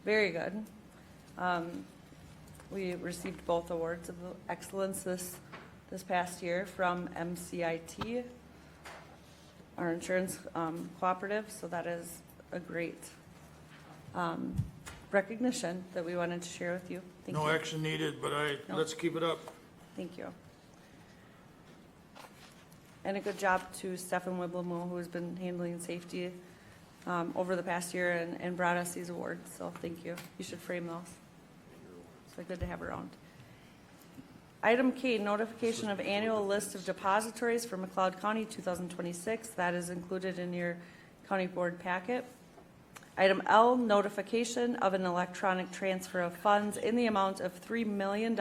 very good. We received both awards of excellence this past year from MCIT, our insurance cooperative, so that is a great recognition that we wanted to share with you. Thank No you. action needed, but No. let's keep it up. Thank you. And a good job to Stefan Wiblemo, who has been handling safety over the past year and brought us these awards, so thank you. You should frame those. So good to have around. Item K, notification of annual list of depositories for McLeod County 2026. That is included in your county board packet. Item L, notification of an electronic transfer of funds in the amount of $3 million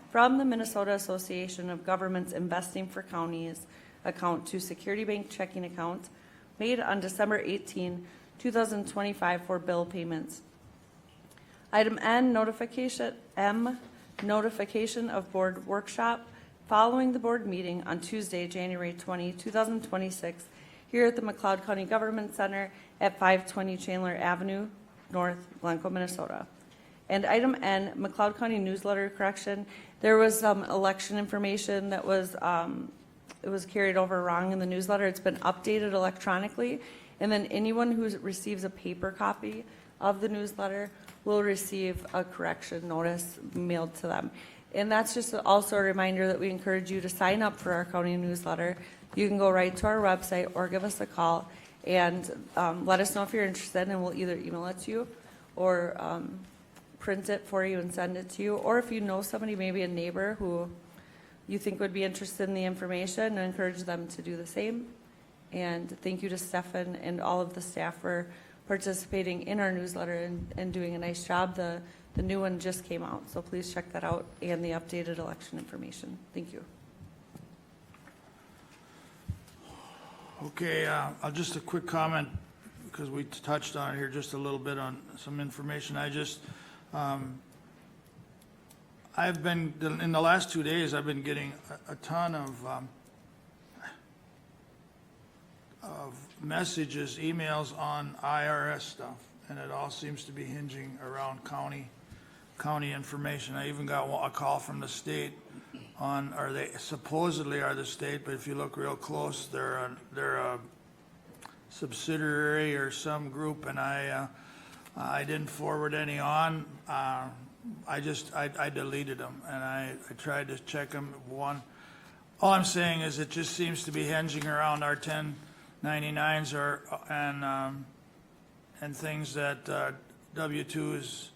from the Minnesota Association of Governments Investing for Counties account to Security Bank checking account made on December 18, 2025 for bill payments. Item N, notification of board workshop following the board meeting on Tuesday, January 20, 2026, here at the McLeod County Government Center at 520 Chandler Avenue, North, Glencoe, Minnesota. And item N, McLeod County newsletter correction. There was some election information that was it was carried over wrong in the newsletter. It's been updated electronically, and then anyone who receives a paper copy of the newsletter will receive a correction notice mailed to them. And that's just also a reminder that we encourage you to sign up for our county newsletter. You can go right to our website or give us a call and let us know if you're interested, and we'll either email it to you or print it for you and send it to you. Or if you know somebody, maybe a neighbor who you think would be interested in the information, I encourage them to do the same. And thank you to Stefan and all of the staff for participating in our newsletter and doing a nice job. The new one just came out, so please check that out, and the updated election information. Thank you. Okay, just a quick comment, because we touched on it here just a little bit on some information. I've been, in the last 2 days, I've been getting a ton of messages, emails on IRS stuff, and it all seems to be hinging around county information. I even got a call from the state on, or they supposedly are the state, but if you look real close, they're a subsidiary or some group, and I didn't forward any on. I deleted them, and I tried to check them. All I'm saying is it just seems to be hinging around our 1099s and things that W-2s,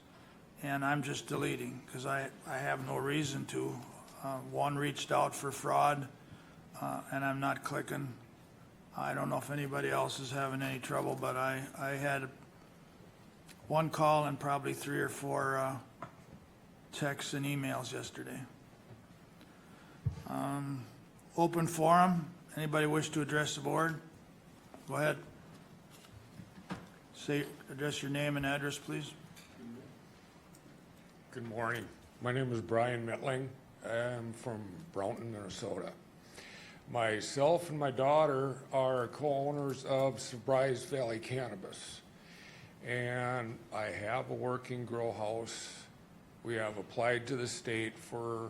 and I'm just deleting because I have no reason to. One reached out for fraud, and I'm not clicking. I don't know if anybody else is having any trouble, but I had one call and probably 3 or 4 texts and emails yesterday. Open forum. Anybody wish to address the board? Go ahead. Address your name and address, please. Good morning. My name is Brian Metling. I'm from Brownton, Minnesota. Myself and my daughter are co-owners of Surprise Valley Cannabis, and I have a working grow house. We have applied to the state for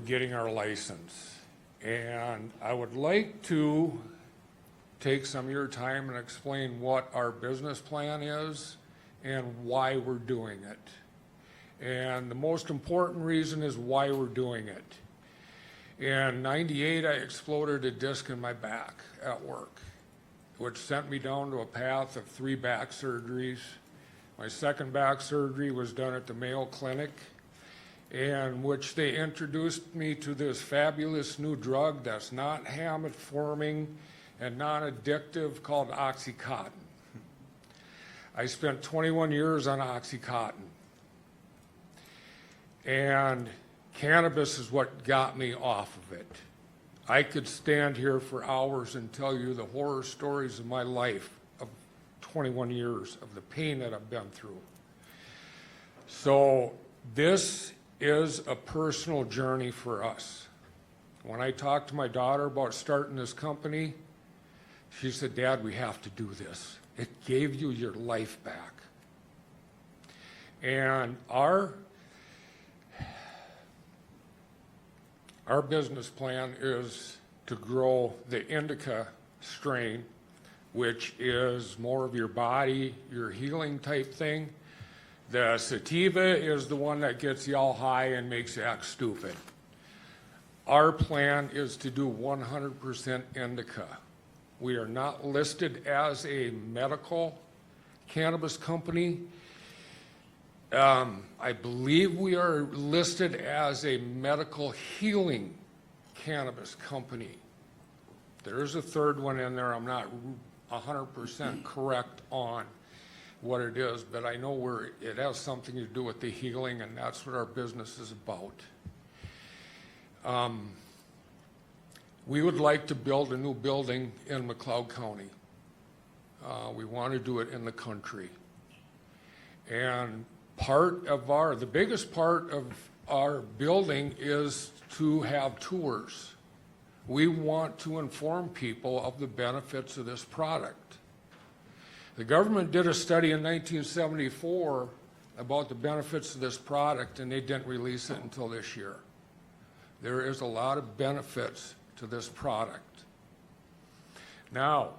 getting our license, and I would like to take some of your time and explain what our business plan is and why we're doing it. And the most important reason is why we're doing it. In '98, I exploded a disc in my back at work, which sent me down to a path of 3 back surgeries. My second back surgery was done at the Mayo Clinic, in which they introduced me to this fabulous new drug that's not habit-forming and non-addictive called Oxycontin. I spent 21 years on Oxycontin. And cannabis is what got me off of it. I could stand here for hours and tell you the horror stories of my life of 21 years of the pain that I've been through. So this is a personal journey for us. When I talked to my daughter about starting this company, she said, "Dad, we have to do this. It gave you your life back." And our business plan is to grow the indica strain, which is more of your body, your healing type thing. The sativa is the one that gets you all high and makes you act stupid. Our plan is to do 100% indica. We are not listed as a medical cannabis company. I believe we are listed as a medical healing cannabis company. There is a third one in there. I'm not 100% correct on what it is, but I know it has something to do with the healing, and that's what our business is about. We would like to build a new building in McLeod County. We want to do it in the country. And the biggest part of our building is to have tours. We want to inform people of the benefits of this product. The government did a study in 1974 about the benefits of this product, and they didn't release it until this year. There is a lot of benefits to this product. Now,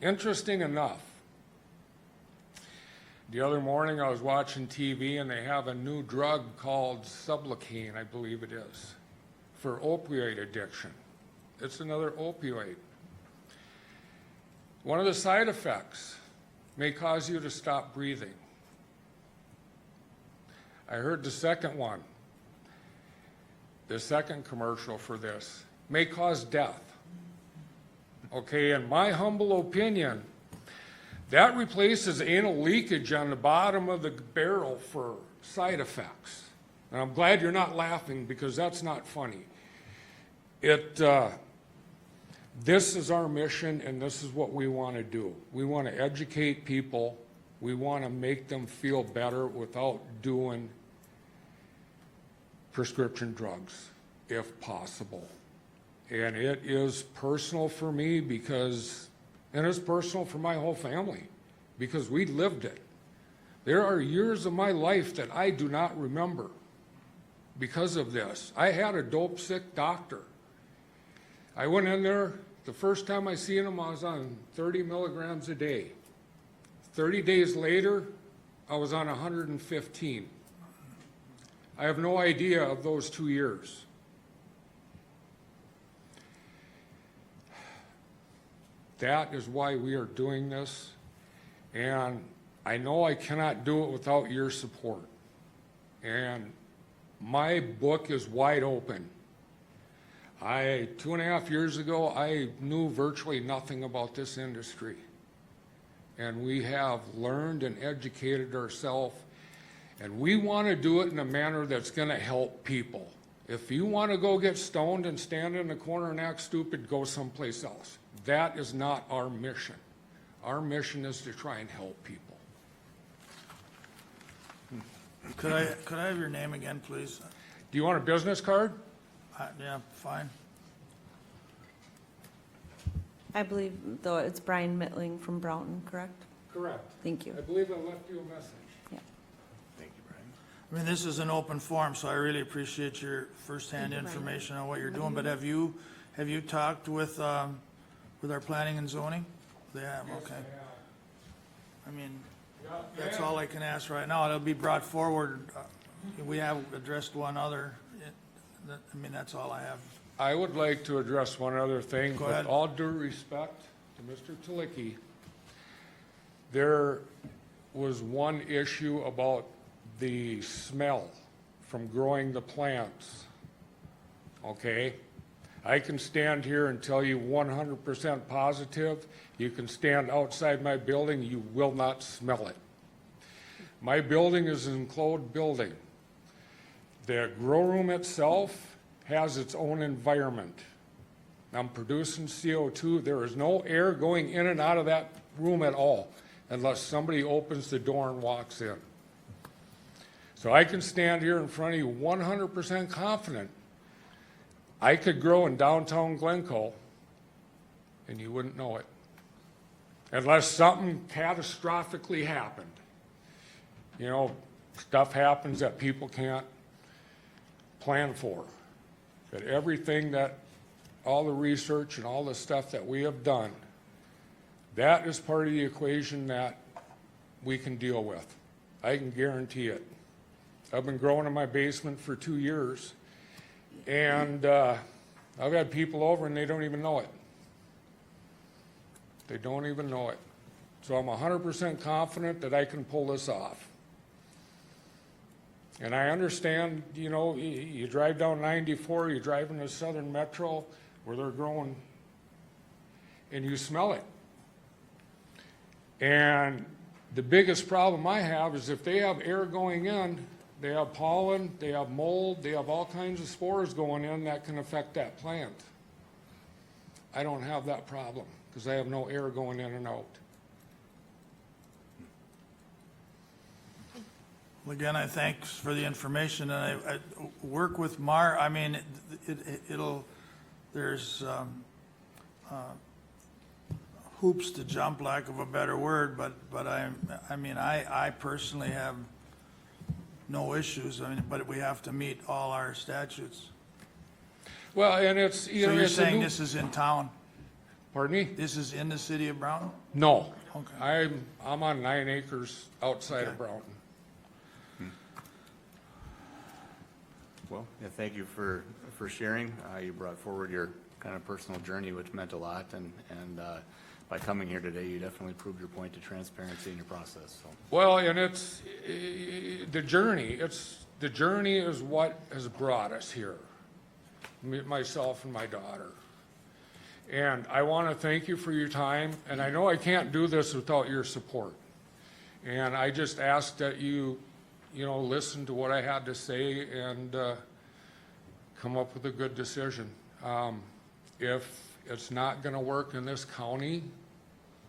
interesting enough, the other morning I was watching TV and they have a new drug called Sublocane, I believe it is, for opioid addiction. It's another opioid. One of the side effects may cause you to stop breathing. I heard the second one, the second commercial for this, may cause death. Okay, in my humble opinion, that replaces anal leakage on the bottom of the barrel for side effects. And I'm glad you're not laughing because that's not funny. This is our mission and this is what we want to do. We want to educate people. We want to make them feel better without doing prescription drugs, if possible. And it is personal for me and it's personal for my whole family because we lived it. There are years of my life that I do not remember because of this. I had a dope sick doctor. I went in there, the first time I seen him, I was on 30 milligrams a day. 30 days later, I was on 115. I have no idea of those 2 years. That is why we are doing this, and I know I cannot do it without your support. And my book is wide open. 2.5 years ago, I knew virtually nothing about this industry. And we have learned and educated ourselves, and we want to do it in a manner that's going to help people. If you want to go get stoned and stand in the corner and act stupid, go someplace else. That is not our mission. Our mission is to try and help people. Could I have your name again, please? Do you want a business card? Yeah, fine. I believe, though, it's Brian Mittling from Broughton, correct? Correct. Thank you. I believe I left you a message. Yeah. Thank you, Brian. I mean, this is an open forum, so I really appreciate your firsthand information on what you're doing. But have you talked with our planning and zoning? They have, okay. I mean, that's all I can ask right now. It'll be brought forward. We have addressed one other. I mean, that's all I have. I would like to address one other thing. Go ahead. With all due respect to Mr. Talicki, there was one issue about the smell from growing the plants, okay? I can stand here and tell you 100% positive, you can stand outside my building, you will not smell it. My building is an enclosed building. The grow room itself has its own environment. I'm producing CO2. There is no air going in and out of that room at all unless somebody opens the door and walks in. So I can stand here in front of you 100% confident. I could grow in downtown Glencoe and you wouldn't know it unless something catastrophically happened. You know, stuff happens that people can't plan for. But everything that, all the research and all the stuff that we have done, that is part of the equation that we can deal with. I can guarantee it. I've been growing in my basement for 2 years, and I've had people over and they don't even know it. They don't even know it. So I'm 100% confident that I can pull this off. And I understand, you know, you drive down 94, you drive into Southern Metro where they're growing, and you smell it. And the biggest problem I have is if they have air going in, they have pollen, they have mold, they have all kinds of spores going in that can affect that plant. I don't have that problem because I have no air going in and out. Well, again, I thanks for the information, and I work with Mar, I mean, it'll, there's hoops to jump, lack of a better word, but I mean, I personally have no issues, I mean, but we have to meet all our statutes. Well, and it's, you So know, you're it's saying this is in town? Pardon me? This is in the city of Brown? No. Okay. I'm on 9 acres outside of Broughton. Well, yeah, thank you for sharing. You brought forward your kind of personal journey, which meant a lot, and by coming here today, you definitely proved your point to transparency in your process. So. Well, and it's the journey. The journey is what has brought us here, myself and my daughter. And I want to thank you for your time. And I know I can't do this without your support. And I just ask that you know, listen to what I had to say and come up with a good decision. If it's not going to work in this county,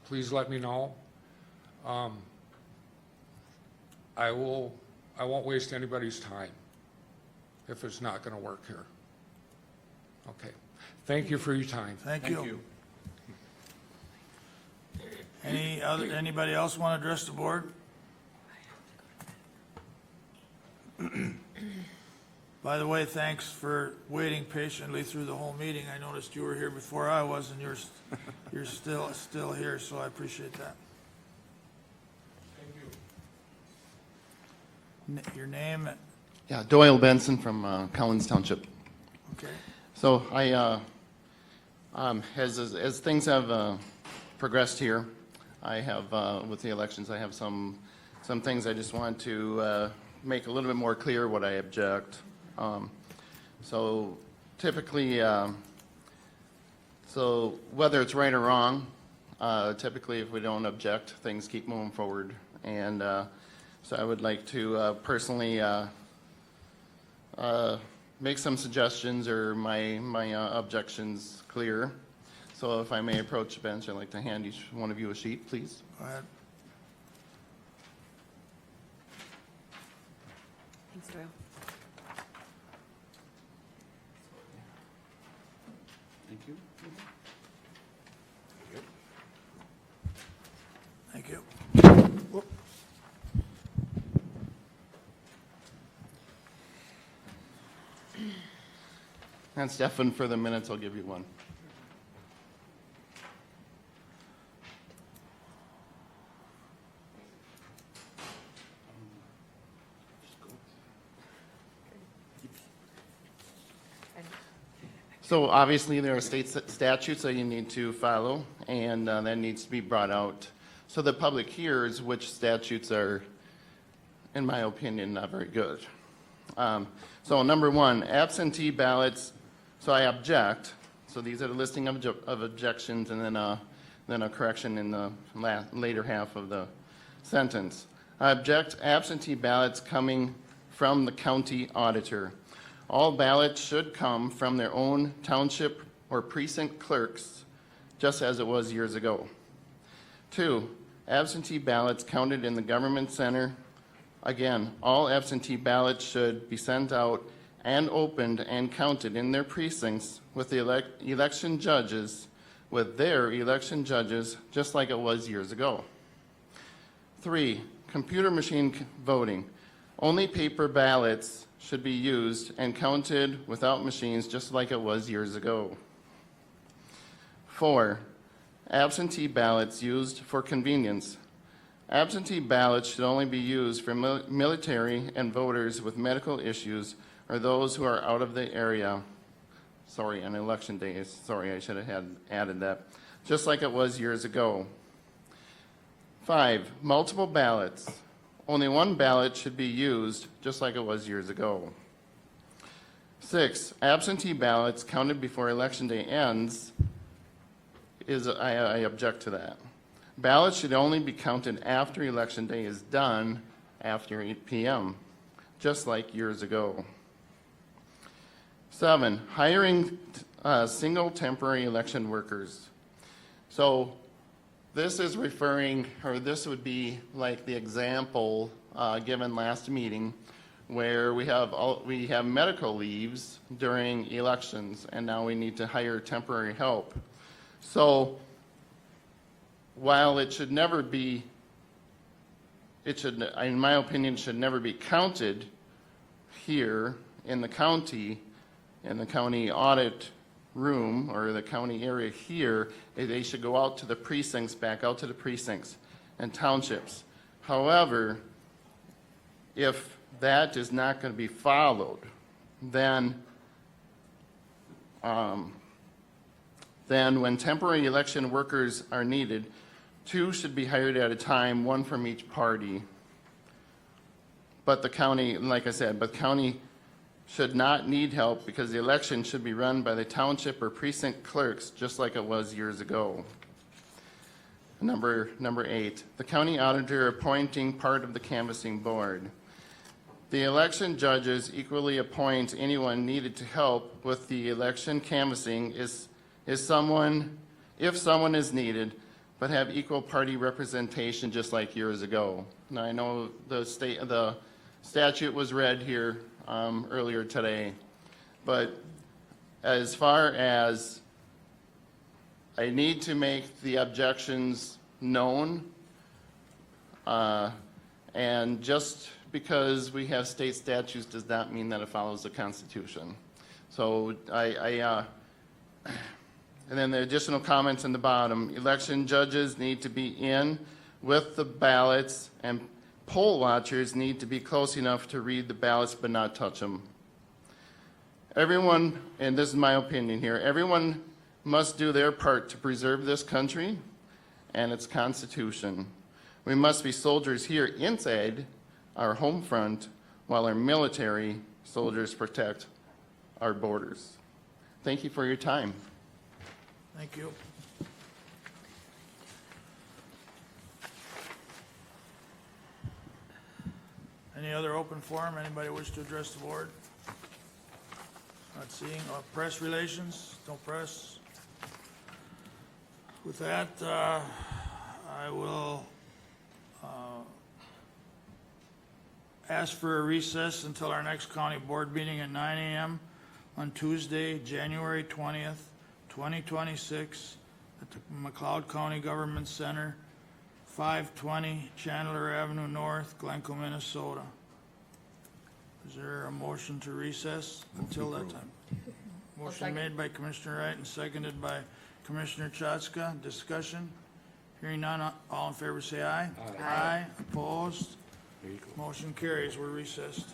please let me know. I won't waste anybody's time if it's not going to work here. Okay. Thank you for your time. Thank you. Anybody else want to address the board? By the way, thanks for waiting patiently through the whole meeting. I noticed you were here before I was, and you're still here, so I appreciate that. Thank you. Your name? Yeah, Doyle Benson from Collins Township. Okay. So I, as things have progressed here, I have with the elections, I have some things I just want to make a little bit more clear what I object. So typically, so whether it's right or wrong, typically if we don't object, things keep moving forward. And so I would like to personally make some suggestions or my objections clear. So if I may approach the bench, I'd like to hand each one of you a sheet, please. Go ahead. Thanks, Doyle. Thank you. Thank you. Whoop. And Stefan, for the minutes, I'll give you one. So obviously there are state statutes that you need to follow, and that needs to be brought out so the public hears which statutes are, in my opinion, not very good. So number one, absentee ballots, so I object. So these are the listing of objections, and then a correction in the later half of the sentence. I object absentee ballots coming from the county auditor. All ballots should come from their own township or precinct clerks, just as it was years ago. 2, absentee ballots counted in the government center. Again, all absentee ballots should be sent out and opened and counted in their precincts with the election judges, with their election judges, just like it was years ago. 3, computer machine voting. Only paper ballots should be used and counted without machines, just like it was years ago. 4, absentee ballots used for convenience. Absentee ballots should only be used for military and voters with medical issues or those who are out of the area. Sorry, on election days. Sorry, I should have added that. Just like it was years ago. 5, multiple ballots. Only one ballot should be used, just like it was years ago. 6, absentee ballots counted before election day ends. I object to that. Ballots should only be counted after election day is done, after 8 p.m., just like years ago. 7, hiring single temporary election workers. So this is referring, or this would be like the example given last meeting, where we have medical leaves during elections, and now we need to hire temporary help. So while it should never be, in my opinion, should never be counted here in the county audit room or the county area here, they should go out to the precincts, back out to the precincts and townships. However, if that is not going to be followed, then when temporary election workers are needed, 2 should be hired at a time, 1 from each party. But the county, like I said, but county should not need help because the election should be run by the township or precinct clerks, just like it was years ago. Number 8, the county auditor appointing part of the canvassing board. The election judges equally appoint anyone needed to help with the election canvassing if someone is needed, but have equal party representation just like years ago. Now I know the statute was read here earlier today, but as far as I need to make the objections known, and just because we have state statutes does not mean that it follows the Constitution. So and then the additional comments in the bottom, election judges need to be in with the ballots, and poll watchers need to be close enough to read the ballots but not touch them. Everyone, and this is my opinion here, everyone must do their part to preserve this country and its Constitution. We must be soldiers here inside our home front while our military soldiers protect our borders. Thank you for your time. Thank you. Any other open forum? Anybody wish to address the board? Not seeing. Press relations? No press. With that, I will ask for a recess until our next county board meeting at 9 a.m. on Tuesday, January 20th, 2026 at the McLeod County Government Center, 520 Chandler Avenue North, Glencoe, Minnesota. Is there a motion to recess until that time? Motion made by Commissioner Wright and seconded by Commissioner Chatska. Discussion? Hearing none, all in favor say aye. Aye. Opposed? Motion carries. We're recessed.